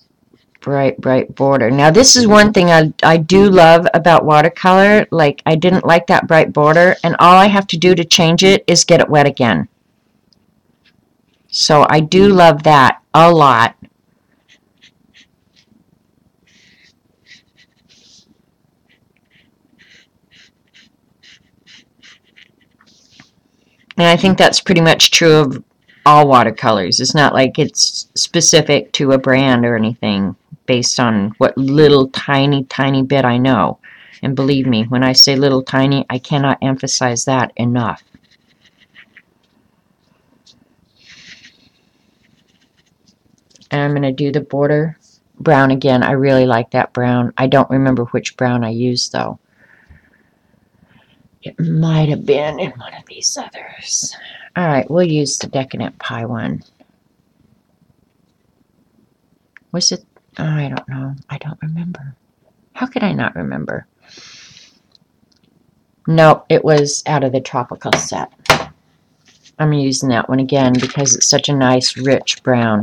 bright, bright border. Now, this is one thing I do love about watercolor. Like, I didn't like that bright border, and all I have to do to change it is get it wet again. So I do love that a lot. And I think that's pretty much true of all watercolors. It's not like it's specific to a brand or anything based on what little tiny, tiny bit I know. And believe me, when I say little tiny, I cannot emphasize that enough. And I'm going to do the border brown again. I really like that brown. I don't remember which brown I used, though. It might have been in one of these others. All right, we'll use the Decadent Pie one. Was it? Oh, I don't know. I don't remember. How could I not remember? Nope, it was out of the Tropical set. I'm using that one again because it's such a nice, rich brown.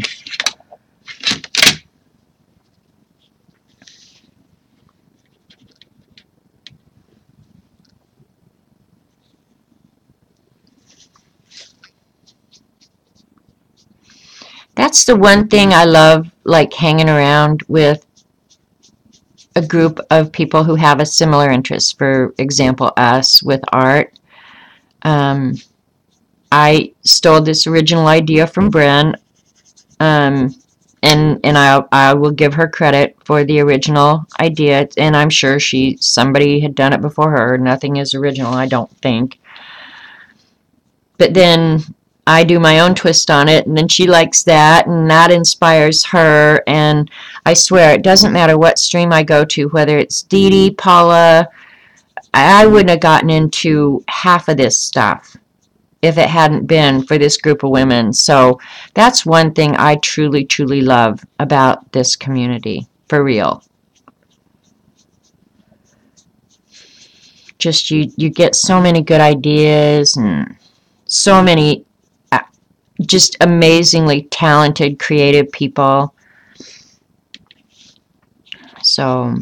That's the one thing I love, like hanging around with a group of people who have a similar interest. For example, us with art. I stole this original idea from Bren, and I will give her credit for the original idea. And I'm sure somebody had done it before her. Nothing is original, I don't think. But then I do my own twist on it, and then she likes that, and that inspires her. And I swear, it doesn't matter what stream I go to, whether it's Dee Dee, Paula, I wouldn't have gotten into half of this stuff if it hadn't been for this group of women. So that's one thing I truly, truly love about this community, for real. Just you get so many good ideas and so many just amazingly talented, creative people. So,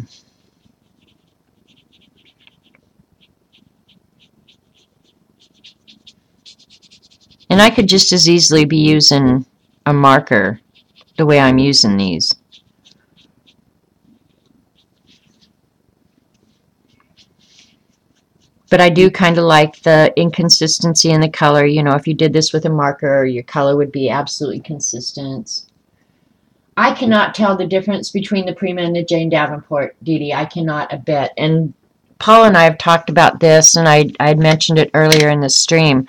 and I could just as easily be using a marker the way I'm using these. But I do kind of like the inconsistency in the color. You know, if you did this with a marker, your color would be absolutely consistent. I cannot tell the difference between the Prima and the Jane Davenport, Dee Dee. I cannot a bit. And Paul and I have talked about this, and I had mentioned it earlier in the stream.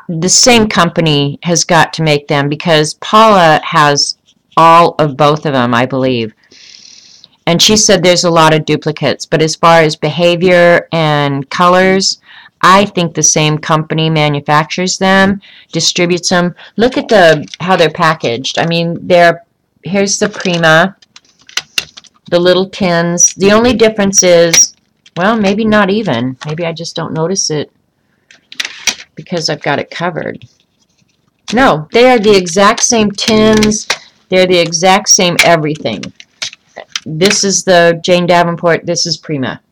The same company has got to make them because Paula has all of both of them, I believe. And she said there's a lot of duplicates, but as far as behavior and colors, I think the same company manufactures them, distributes them. Look at how they're packaged. I mean, here's the Prima, the little tins. The only difference is, well, maybe not even. Maybe I just don't notice it because I've got it covered. No, they are the exact same tins. They're the exact same everything. This is the Jane Davenport, this is Prima.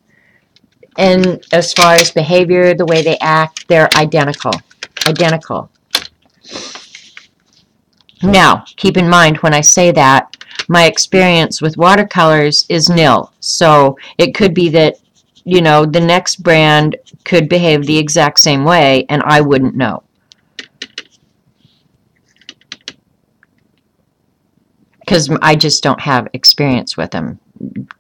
And as far as behavior, the way they act, they're identical. Identical. Now, keep in mind when I say that, my experience with watercolors is nil. So it could be that, you know, the next brand could behave the exact same way and I wouldn't know. Because I just don't have experience with them.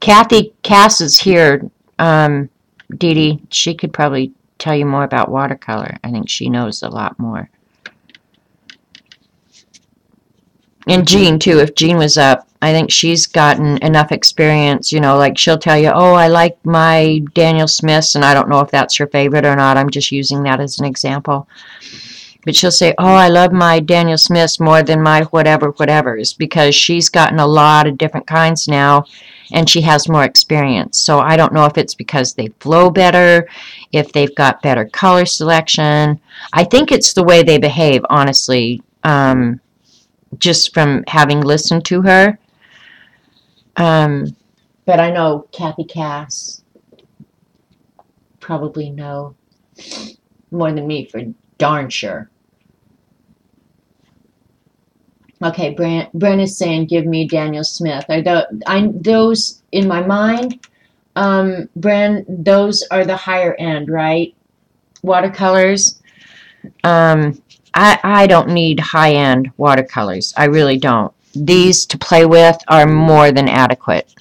Kathy Cass is here. Dee Dee, she could probably tell you more about watercolor. I think she knows a lot more. And Jean, too. If Jean was up, I think she's gotten enough experience, you know, like she'll tell you, oh, I like my Daniel Smiths, and I don't know if that's your favorite or not. I'm just using that as an example. But she'll say, oh, I love my Daniel Smiths more than my whatevers, because she's gotten a lot of different kinds now, and she has more experience. So I don't know if it's because they flow better, if they've got better color selection. I think it's the way they behave, honestly, just from having listened to her. But I know Kathy Cass probably know more than me for darn sure. Okay, Bren is saying, give me Daniel Smith. Those, in my mind, Bren, those are the higher end, right? Watercolors. I don't need high-end watercolors. I really don't. These to play with are more than adequate.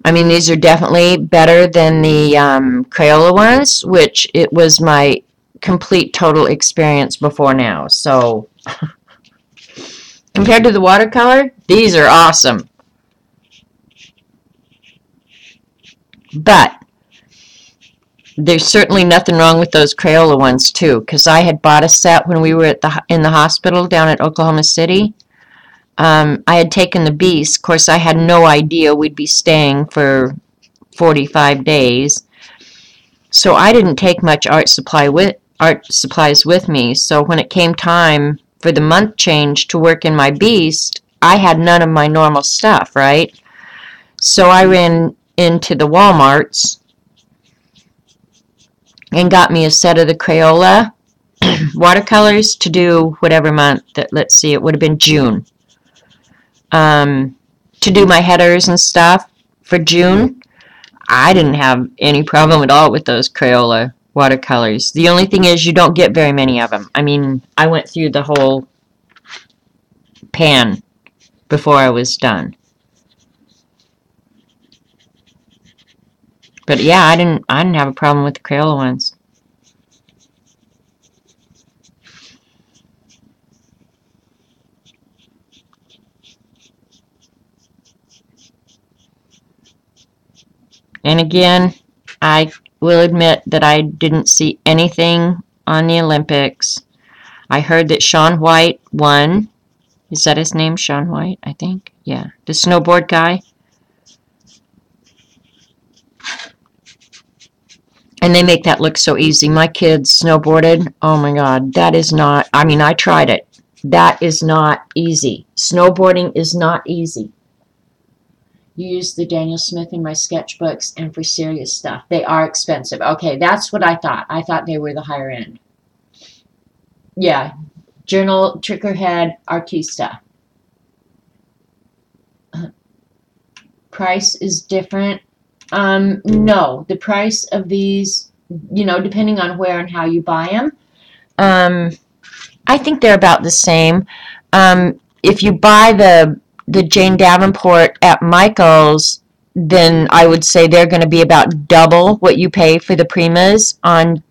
I mean, these are definitely better than the Crayola ones, which it was my complete total experience before now. So compared to the watercolor, these are awesome. But there's certainly nothing wrong with those Crayola ones too, because I had bought a set when we were in the hospital down at Oklahoma City. I had taken the Beast. Of course, I had no idea we'd be staying for 45 days, so I didn't take much art supplies with me. So when it came time for the month change to work in my Beast, I had none of my normal stuff, right? So I ran into the Walmarts and got me a set of the Crayola watercolors to do whatever month that, let's see, it would have been June. To do my headers and stuff for June. I didn't have any problem at all with those Crayola watercolors. The only thing is you don't get very many of them. I mean, I went through the whole pan before I was done. But yeah, I didn't have a problem with the Crayola ones. And again, I will admit that I didn't see anything on the Olympics. I heard that Shaun White won. Is that his name, Shaun White, I think? Yeah, the snowboard guy. And they make that look so easy. My kids snowboarded. Oh my God, that is not, I mean, I tried it. That is not easy. Snowboarding is not easy. You use the Daniel Smith in my sketchbooks and for serious stuff. They are expensive. Okay, that's what I thought. I thought they were the higher end. Yeah, Journal, Trickerhead, Artista. Price is different. No, the price of these, you know, depending on where and how you buy them, I think they're about the same. If you buy the Jane Davenport at Michael's, then I would say they're going to be about double what you pay for the Primas on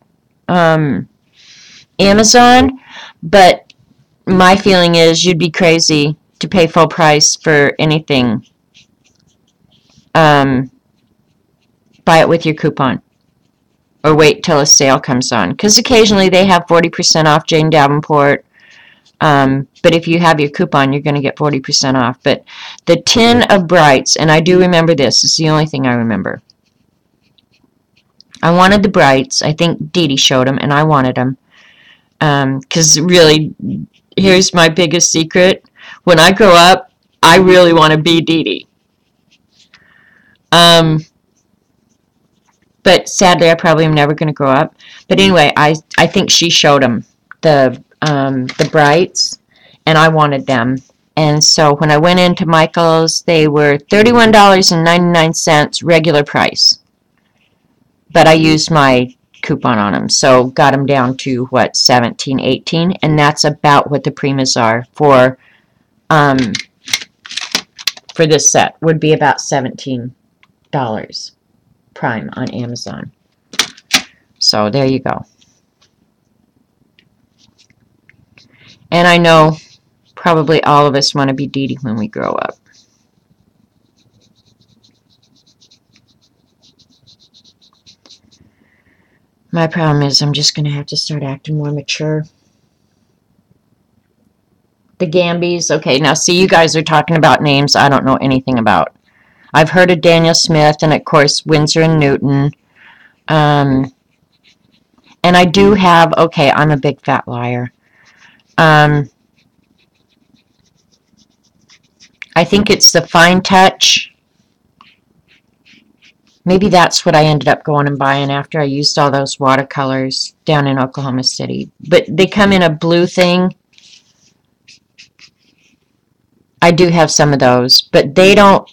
Amazon. But my feeling is you'd be crazy to pay full price for anything. Buy it with your coupon. Or wait till a sale comes on. Because occasionally they have 40% off Jane Davenport. But if you have your coupon, you're going to get 40% off. But the tin of Brights, and I do remember this. It's the only thing I remember. I wanted the Brights. I think Dee Dee showed them, and I wanted them. Because really, here's my biggest secret. When I grow up, I really want to be Dee Dee. But sadly, I probably am never going to grow up. But anyway, I think she showed them the Brights, and I wanted them. And so when I went into Michael's, they were $31.99 regular price. But I used my coupon on them, so got them down to what, $17, $18, and that's about what the Primas are for this set. Would be about $17 prime on Amazon. So there you go. And I know probably all of us want to be Dee Dee when we grow up. My problem is I'm just going to have to start acting more mature. The Gambies. Okay, now see, you guys are talking about names I don't know anything about. I've heard of Daniel Smith and, of course, Winsor & Newton. And I do have, okay, I'm a big fat liar. I think it's the Fine Touch. Maybe that's what I ended up going and buying after I used all those watercolors down in Oklahoma City. But they come in a blue thing. I do have some of those, but they don't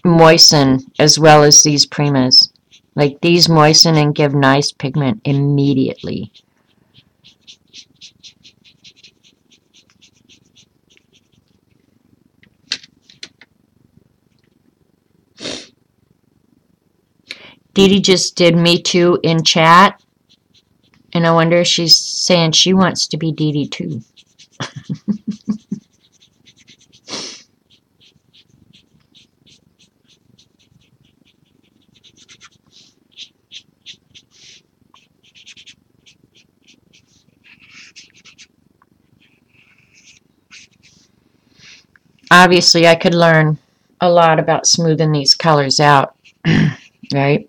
moisten as well as these Primas. Like, these moisten and give nice pigment immediately. Dee Dee just did Me Too in chat, and I wonder if she's saying she wants to be Dee Dee too. Obviously, I could learn a lot about smoothing these colors out, right?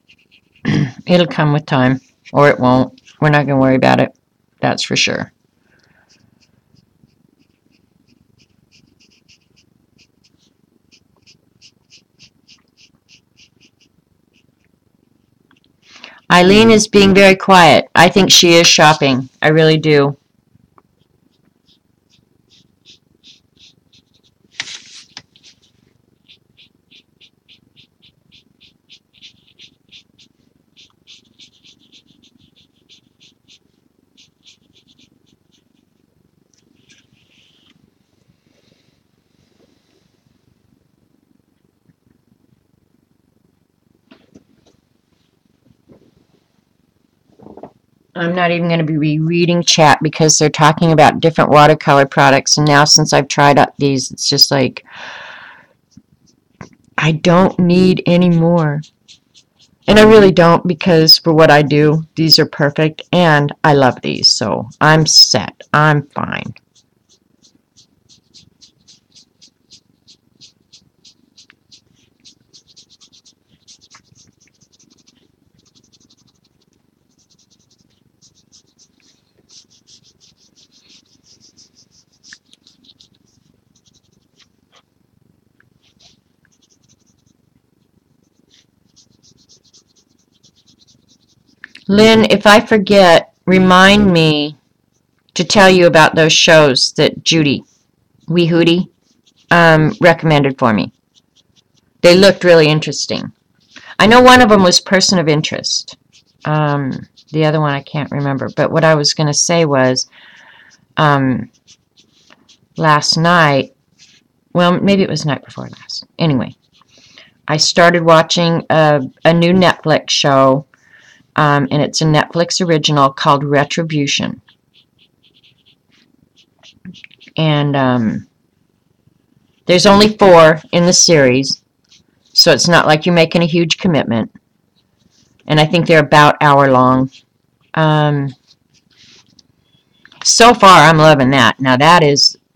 It'll come with time, or it won't. We're not going to worry about it. That's for sure. Eileen is being very quiet. I think she is shopping. I really do. I'm not even going to be rereading chat because they're talking about different watercolor products. And now since I've tried out these, it's just like, I don't need any more. And I really don't, because for what I do, these are perfect. And I love these. So I'm set. I'm fine. Lynn, if I forget, remind me to tell you about those shows that Judy Wee Hootie recommended for me. They looked really interesting. I know one of them was Person of Interest. The other one I can't remember. But what I was going to say was last night, well, maybe it was night before last. Anyway, I started watching a new Netflix show, and it's a Netflix original called Retribution. And there's only 4 in the series, so it's not like you're making a huge commitment. And I think they're about hour long. So far, I'm loving that. Now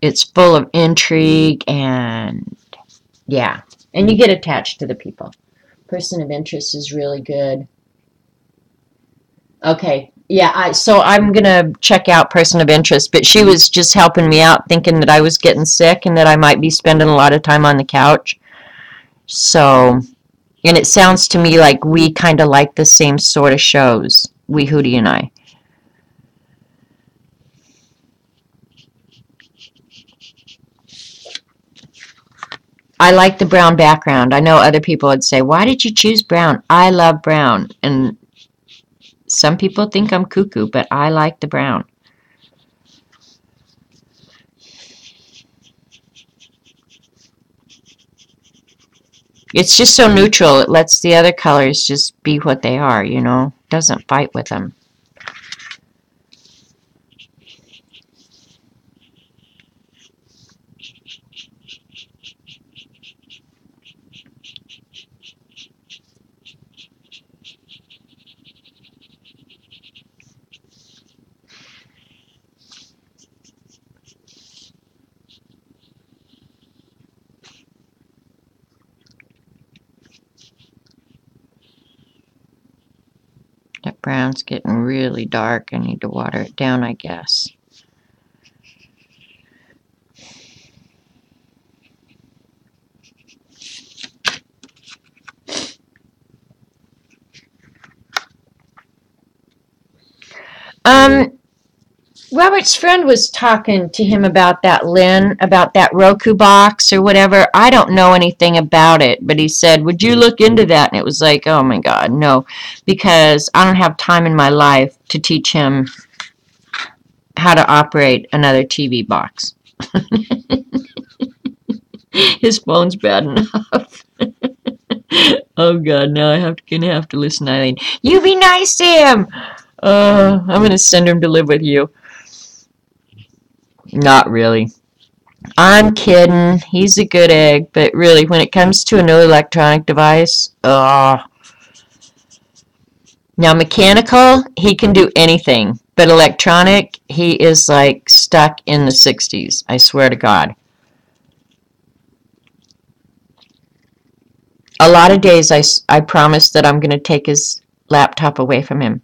it's full of intrigue and yeah, and you get attached to the people. Person of Interest is really good. Okay, yeah, so I'm gonna check out Person of Interest, but she was just helping me out, thinking that I was getting sick and that I might be spending a lot of time on the couch. So, and it sounds to me like we kind of like the same sort of shows, we Hootie and I. I like the brown background. I know other people would say, why did you choose brown? I love brown. And some people think I'm cuckoo, but I like the brown. It's just so neutral. It lets the other colors just be what they are, you know. Doesn't fight with them. That brown's getting really dark. I need to water it down, I guess. Robert's friend was talking to him about that, Lynn, about that Roku box or whatever. I don't know anything about it, but he said, would you look into that? And it was like, oh my God, no, because I don't have time in my life to teach him how to operate another TV box. His phone's bad enough. Oh God, now gonna have to listen to Eileen. You be nice to him. I'm gonna send him to live with you. Not really. I'm kidding. He's a good egg, but really, when it comes to a new electronic device, now mechanical, he can do anything, but electronic, he is like stuck in the 60s. I swear to God. A lot of days I promise that I'm going to take his laptop away from him.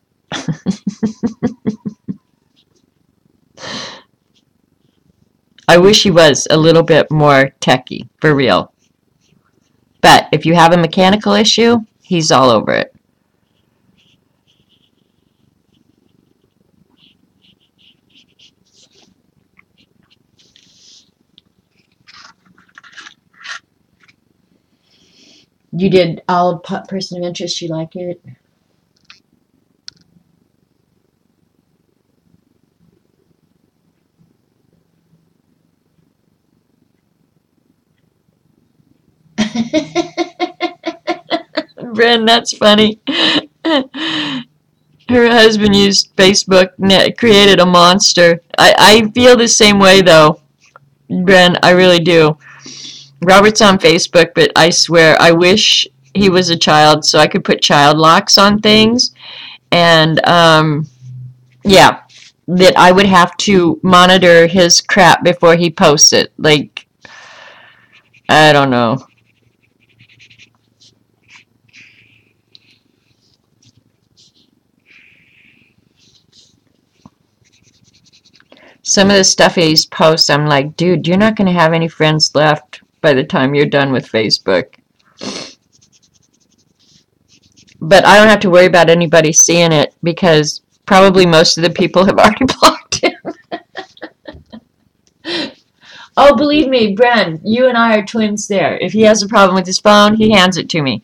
I wish he was a little bit more techie, for real. But if you have a mechanical issue, he's all over it. You did all person of interest. You like it? Bren, that's funny. Her husband used Facebook, created a monster. I feel the same way, though, Bren. I really do. Robert's on Facebook, but I swear I wish he was a child so I could put child locks on things. And, yeah, that I would have to monitor his crap before he posts it. Like, I don't know. Some of the stuff he's posts, I'm like, dude, you're not going to have any friends left by the time you're done with Facebook. But I don't have to worry about anybody seeing it because probably most of the people have already blocked him. Oh, believe me, Bren, you and I are twins there. If he has a problem with his phone, he hands it to me.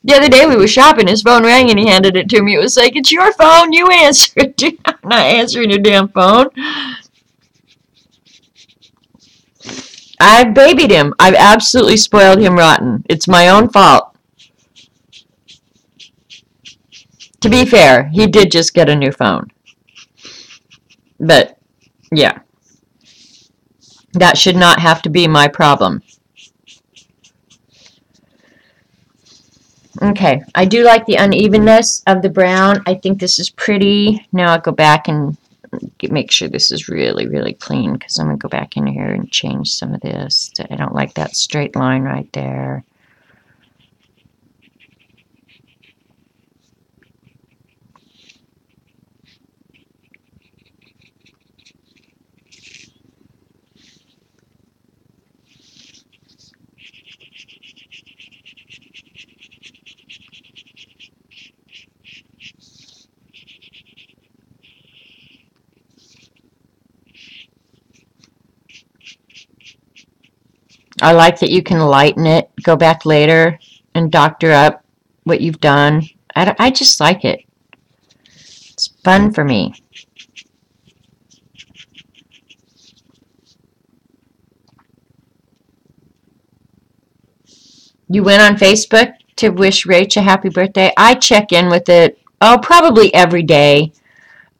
The other day we were shopping, his phone rang and he handed it to me. It was like, it's your phone, you answer it. I'm not answering your damn phone. I've babied him. I've absolutely spoiled him rotten. It's my own fault. To be fair, he did just get a new phone. But, yeah. That should not have to be my problem. Okay, I do like the unevenness of the brown. I think this is pretty. Now I'll go back and make sure this is really, really clean because I'm going to go back in here and change some of this. I don't like that straight line right there. I like that you can lighten it, go back later, and doctor up what you've done. I just like it. It's fun for me. You went on Facebook to wish Rach a happy birthday? I check in with it, probably every day.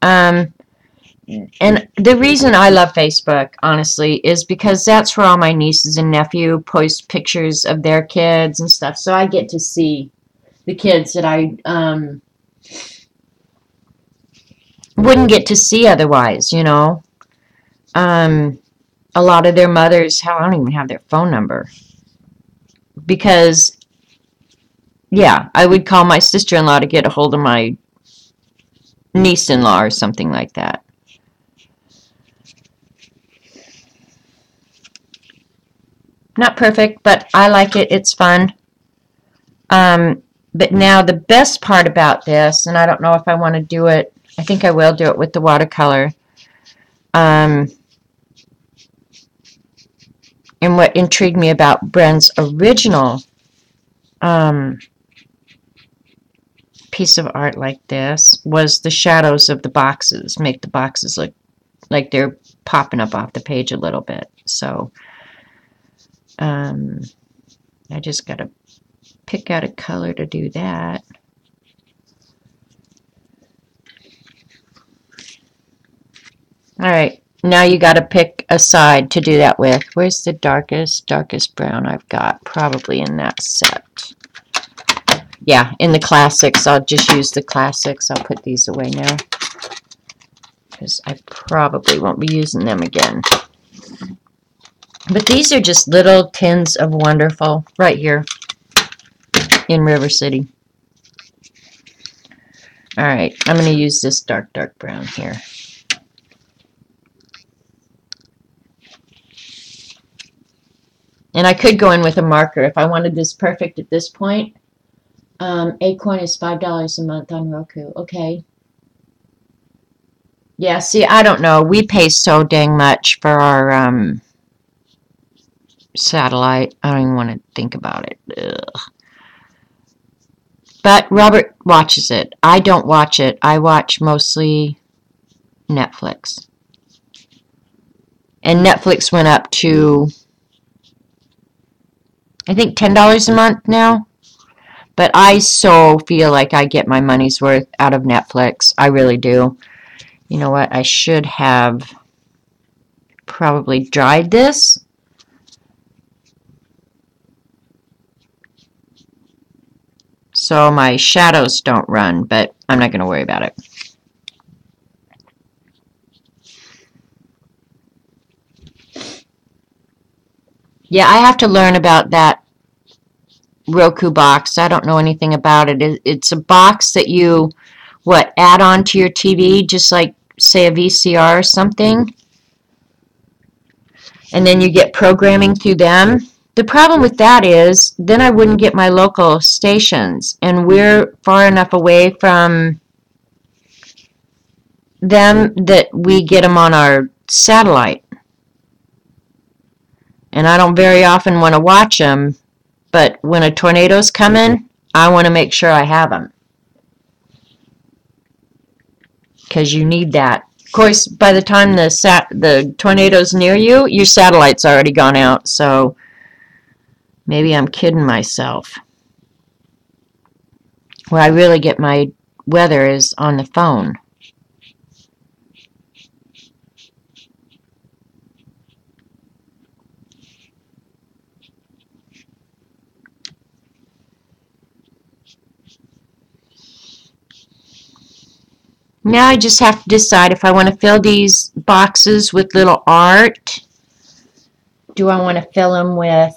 And the reason I love Facebook, honestly, is because that's where all my nieces and nephew post pictures of their kids and stuff. So I get to see the kids that I wouldn't get to see otherwise, you know. A lot of their mothers, hell, I don't even have their phone number. Because, yeah, I would call my sister-in-law to get a hold of my niece-in-law or something like that. Not perfect, but I like it. It's fun. But now the best part about this, and I don't know if I want to do it, I think I will do it with the watercolor. And what intrigued me about Bren's original piece of art like this was the shadows of the boxes. Make the boxes look like they're popping up off the page a little bit. So I just got to pick out a color to do that. Alright, now you got to pick a side to do that with. Where's the darkest brown I've got? Probably in that set. Yeah, in the classics. I'll just use the classics. I'll put these away now because I probably won't be using them again. But these are just little tins of wonderful right here. in River City. Alright, I'm going to use this dark brown here. And I could go in with a marker if I wanted this perfect at this point. Acorn is $5 a month on Roku. Okay. Yeah, see, I don't know. We pay so dang much for our satellite. I don't even want to think about it. Ugh. But Robert watches it. I don't watch it. I watch mostly Netflix. And Netflix went up to, I think, $10 a month now. But I so feel like I get my money's worth out of Netflix. I really do. You know what? I should have probably dried this. So my shadows don't run, but I'm not going to worry about it. Yeah, I have to learn about that Roku box. I don't know anything about it. It's a box that you, add on to your TV, just like, say, a VCR or something. And then you get programming through them. The problem with that is, then I wouldn't get my local stations. And we're far enough away from them that we get them on our satellite. And I don't very often want to watch them. But when a tornado's coming, I want to make sure I have them. Because you need that. Of course, by the time the tornado's near you, your satellite's already gone out. So maybe I'm kidding myself. Where I really get my weather is on the phone. Now I just have to decide if I want to fill these boxes with little art. Do I want to fill them with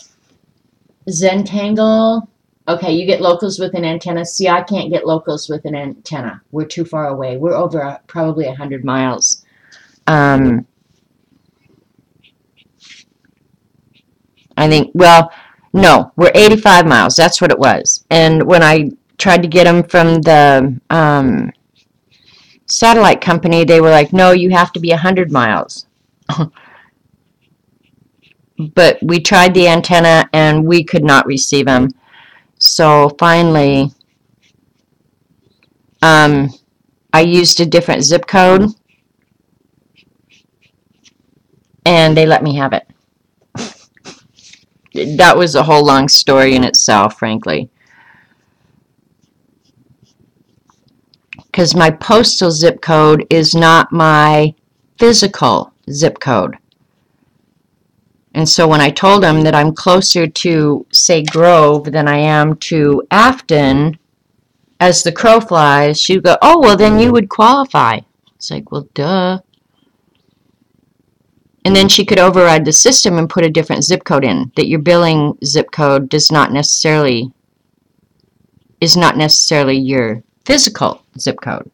Zentangle? Okay, you get locals with an antenna. See, I can't get locals with an antenna. We're too far away. We're over probably 100 miles. I think, well, no, we're 85 miles. That's what it was. And when I tried to get them from the satellite company, they were like, no, you have to be 100 miles. But we tried the antenna and we could not receive them. So finally, I used a different zip code and they let me have it. That was a whole long story in itself, frankly. Because my postal zip code is not my physical zip code. And so when I told them that I'm closer to, say, Grove than I am to Afton, as the crow flies, she'd go, oh, well, then you would qualify. It's like, well, duh. And then she could override the system and put a different zip code in, that your billing zip code is not necessarily your physical zip code.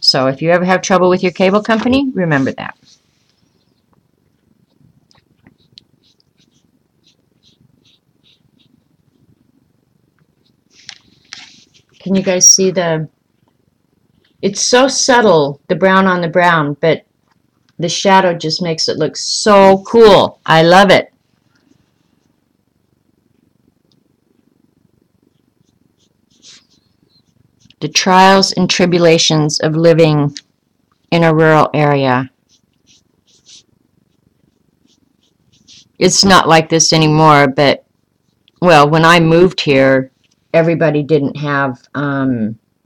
So if you ever have trouble with your cable company, remember that. Can you guys see it's so subtle, the brown on the brown, but the shadow just makes it look so cool. I love it. The trials and tribulations of living in a rural area. It's not like this anymore, but, well, when I moved here, everybody didn't have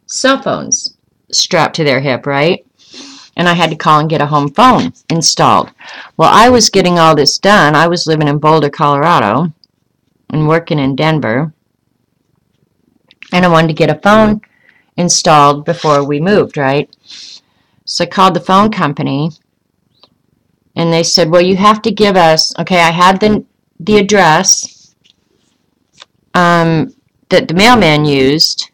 cell phones strapped to their hip, right? And I had to call and get a home phone installed. Well, I was getting all this done. I was living in Boulder, Colorado, and working in Denver. And I wanted to get a phone installed before we moved, right? So I called the phone company, and they said, well, you have to give us, okay, I had the address. The that the mailman used,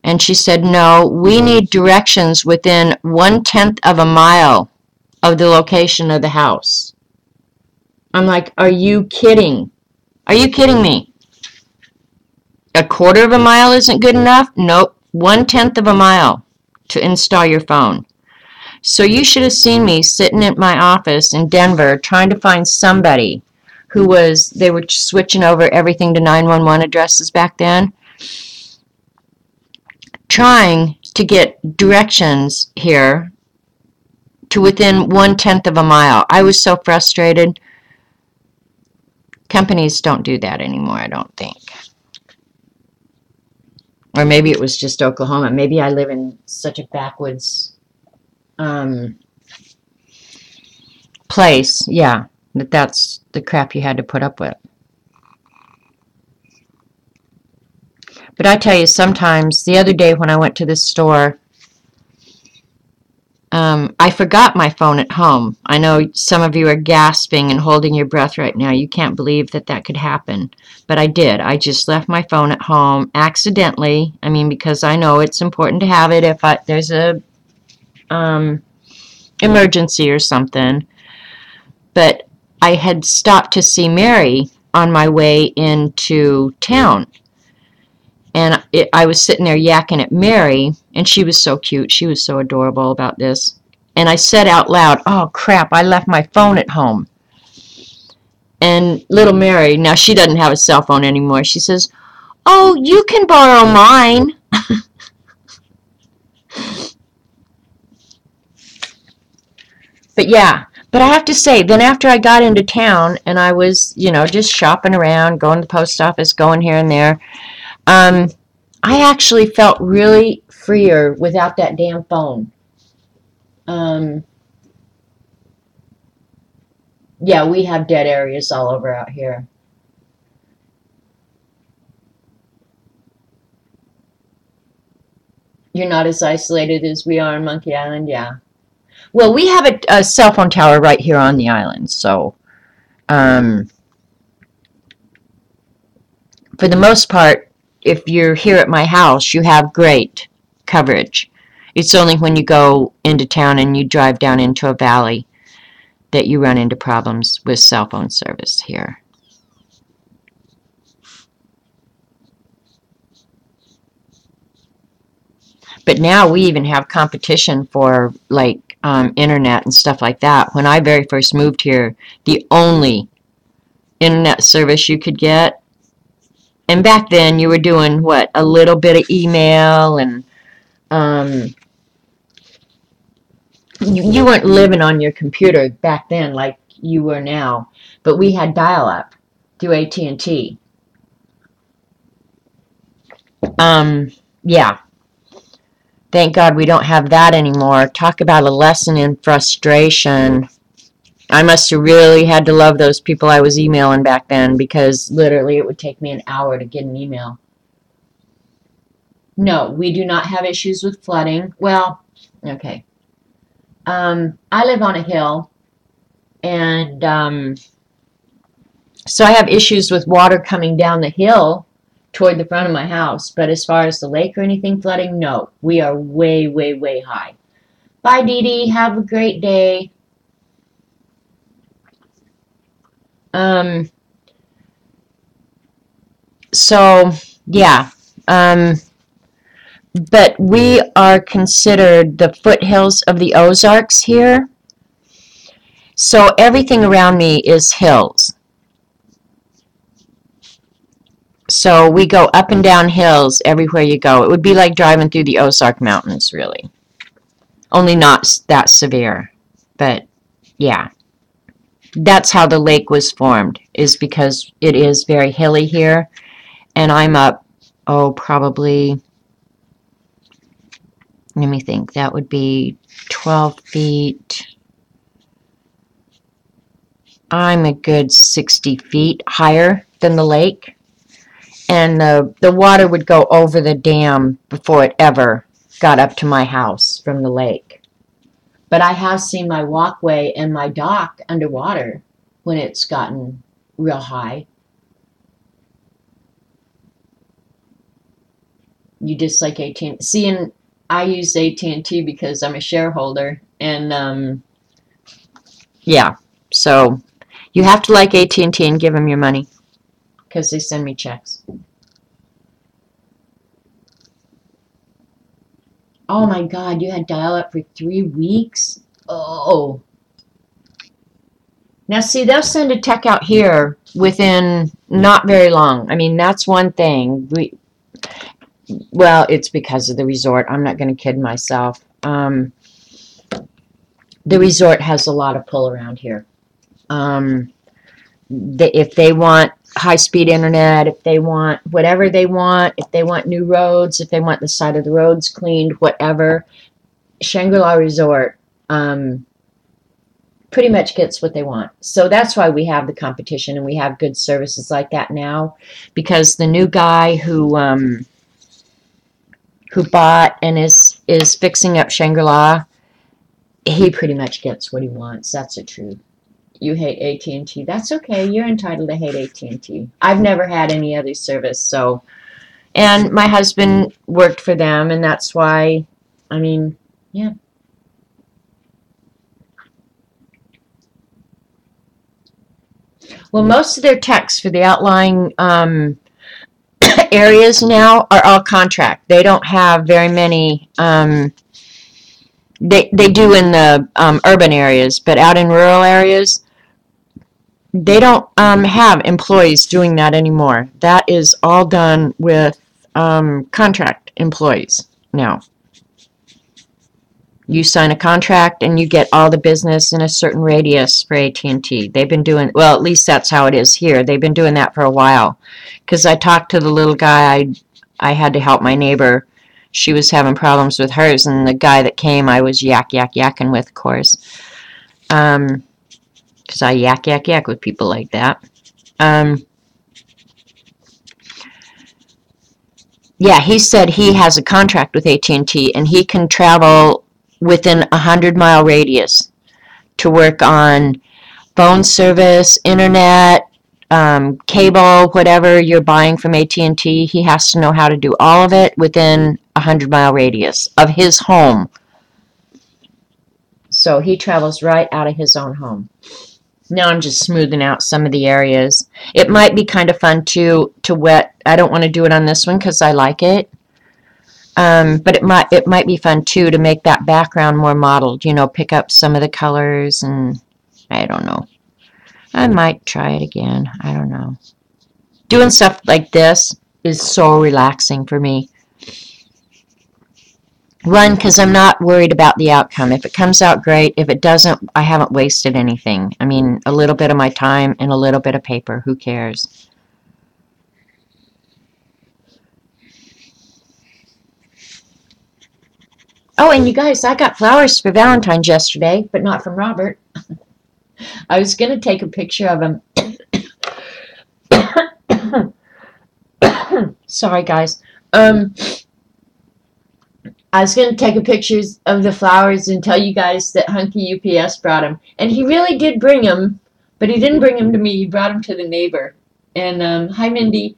and she said, no, we need directions within 1/10 of a mile of the location of the house. I'm like, are you kidding? Are you kidding me? A quarter of a mile isn't good enough? Nope. 1/10 of a mile to install your phone. So you should have seen me sitting at my office in Denver trying to find somebody they were switching over everything to 911 addresses back then, trying to get directions here to within 1/10 of a mile. I was so frustrated. Companies don't do that anymore, I don't think. Or maybe it was just Oklahoma. Maybe I live in such a backwoods place, yeah, that's the crap you had to put up with. But I tell you, sometimes, the other day when I went to the store, I forgot my phone at home. I know some of you are gasping and holding your breath right now. You can't believe that that could happen. But I did. I just left my phone at home accidentally. I mean, because I know it's important to have it if there's a emergency or something. But I had stopped to see Mary on my way into town. And I was sitting there yakking at Mary, and she was so cute. She was so adorable about this. And I said out loud, oh, crap, I left my phone at home. And little Mary, now she doesn't have a cell phone anymore, she says, oh, you can borrow mine. But yeah, but I have to say, then after I got into town and I was, just shopping around, going to the post office, going here and there, I actually felt really freer without that damn phone. Yeah, we have dead areas all over out here. You're not as isolated as we are in Monkey Island, yeah. Well, we have a cell phone tower right here on the island, so for the most part, if you're here at my house, you have great coverage. It's only when you go into town and you drive down into a valley that you run into problems with cell phone service here. But now we even have competition for like internet and stuff like that. When I very first moved here, the only internet service you could get, and back then you were doing what, a little bit of email, and you weren't living on your computer back then like you were now. But we had dial-up through AT&T. Yeah. Thank God we don't have that anymore. Talk about a lesson in frustration. I must have really had to love those people I was emailing back then, because literally it would take me an hour to get an email. No, we do not have issues with flooding. Well, okay. I live on a hill, and so I have issues with water coming down the hill toward the front of my house. But as far as the lake or anything flooding, no. We are way, way, way high. Bye, Dee Dee. Have a great day. So, yeah. But we are considered the foothills of the Ozarks here. So everything around me is hills. So we go up and down hills everywhere you go. It would be like driving through the Ozark Mountains, really. Only not that severe. But, yeah. That's how the lake was formed, is because it is very hilly here. And I'm up, probably, let me think, that would be 12 feet. I'm a good 60 feet higher than the lake. And the water would go over the dam before it ever got up to my house from the lake. But I have seen my walkway and my dock underwater when it's gotten real high. You dislike AT&T. See, and I use AT&T because I'm a shareholder, and yeah, so you have to like AT&T and give them your money because they send me checks. Oh my God, you had dial-up for 3 weeks? Oh. Now see, they'll send a tech out here within not very long. I mean, that's one thing. Well, it's because of the resort. I'm not going to kid myself. The resort has a lot of pull around here. If they want high-speed internet, if they want whatever they want, if they want new roads, if they want the side of the roads cleaned, whatever, Shangri-La Resort pretty much gets what they want. So that's why we have the competition and we have good services like that now, because the new guy who bought and is fixing up Shangri-La, he pretty much gets what he wants. That's the truth. You hate AT&T. That's okay. You're entitled to hate AT&T. I've never had any other service, so. And my husband worked for them, and that's why, I mean, yeah. Well, most of their techs for the outlying areas now are all contract. They don't have very many. They do in the urban areas, but out in rural areas, they don't have employees doing that anymore. That is all done with contract employees now. You sign a contract and you get all the business in a certain radius for AT&T. They've been doing, well, at least that's how it is here. They've been doing that for a while. Because I talked to the little guy, I had to help my neighbor. She was having problems with hers, and the guy that came, I was yakking with, of course. Because I yak with people like that. Yeah, he said he has a contract with AT&T, and he can travel within a 100-mile radius to work on phone service, internet, cable, whatever you're buying from AT&T. He has to know how to do all of it within a 100-mile radius of his home. So he travels right out of his own home. Now I'm just smoothing out some of the areas. It might be kind of fun to wet. I don't want to do it on this one because I like it. But it might be fun too to make that background more modeled. You know, pick up some of the colors, and I don't know. I might try it again. I don't know. Doing stuff like this is so relaxing for me. One, because I'm not worried about the outcome. If it comes out great, if it doesn't, I haven't wasted anything. I mean, a little bit of my time and a little bit of paper. Who cares? Oh, and you guys, I got flowers for Valentine's yesterday, but not from Robert. I was going to take a picture of him. Sorry, guys. I was going to take a pictures of the flowers and tell you guys that Hunky UPS brought them. And he really did bring them, but he didn't bring them to me. He brought them to the neighbor. And hi, Mindy.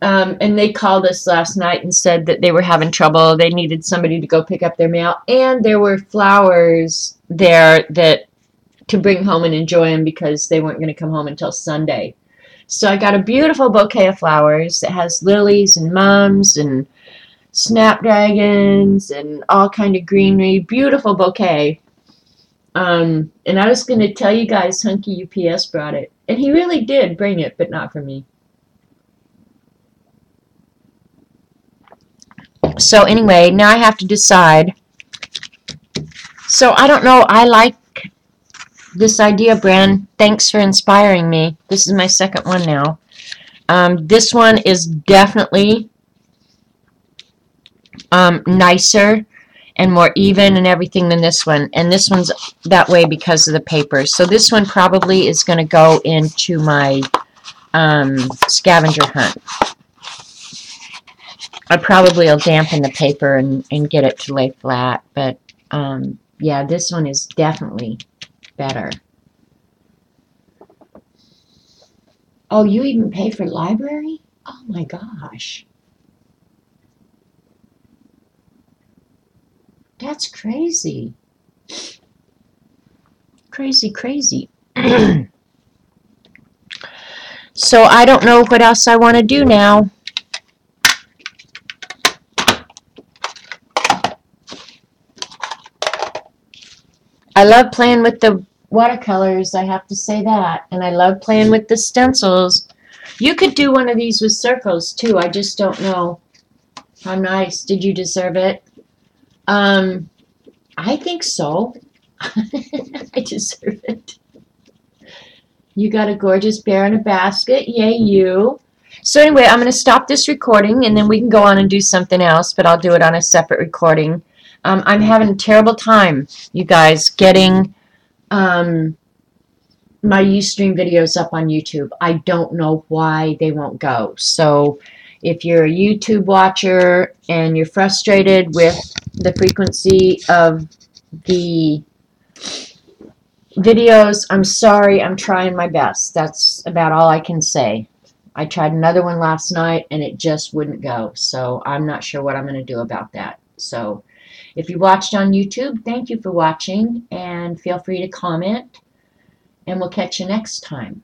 And they called us last night and said that they were having trouble. They needed somebody to go pick up their mail. And there were flowers there that to bring home and enjoy them because they weren't going to come home until Sunday. So I got a beautiful bouquet of flowers that has lilies and mums and snapdragons and all kind of greenery. Beautiful bouquet. And I was going to tell you guys Hunky UPS brought it. And he really did bring it, but not for me. So anyway, now I have to decide. So I don't know. I like this idea, Bren. Thanks for inspiring me. This is my second one now. This one is definitely nicer and more even and everything than this one. And this one's that way because of the paper. So this one probably is going to go into my scavenger hunt. I probably will dampen the paper and get it to lay flat. But yeah, this one is definitely better. Oh, you even pay for library? Oh my gosh. That's crazy. Crazy, crazy. So I don't know what else I want to do now. I love playing with the watercolors, I have to say that. And I love playing with the stencils. You could do one of these with circles too. I just don't know. How nice. Did you deserve it? I think so. I deserve it. You got a gorgeous bear in a basket. Yay, you. So anyway, I'm going to stop this recording, and then we can go on and do something else, but I'll do it on a separate recording. I'm having a terrible time, you guys, getting my Ustream videos up on YouTube. I don't know why they won't go. So if you're a YouTube watcher and you're frustrated with the frequency of the videos, I'm sorry. I'm trying my best. That's about all I can say. I tried another one last night and it just wouldn't go. So I'm not sure what I'm going to do about that. So if you watched on YouTube, thank you for watching, and feel free to comment, and we'll catch you next time.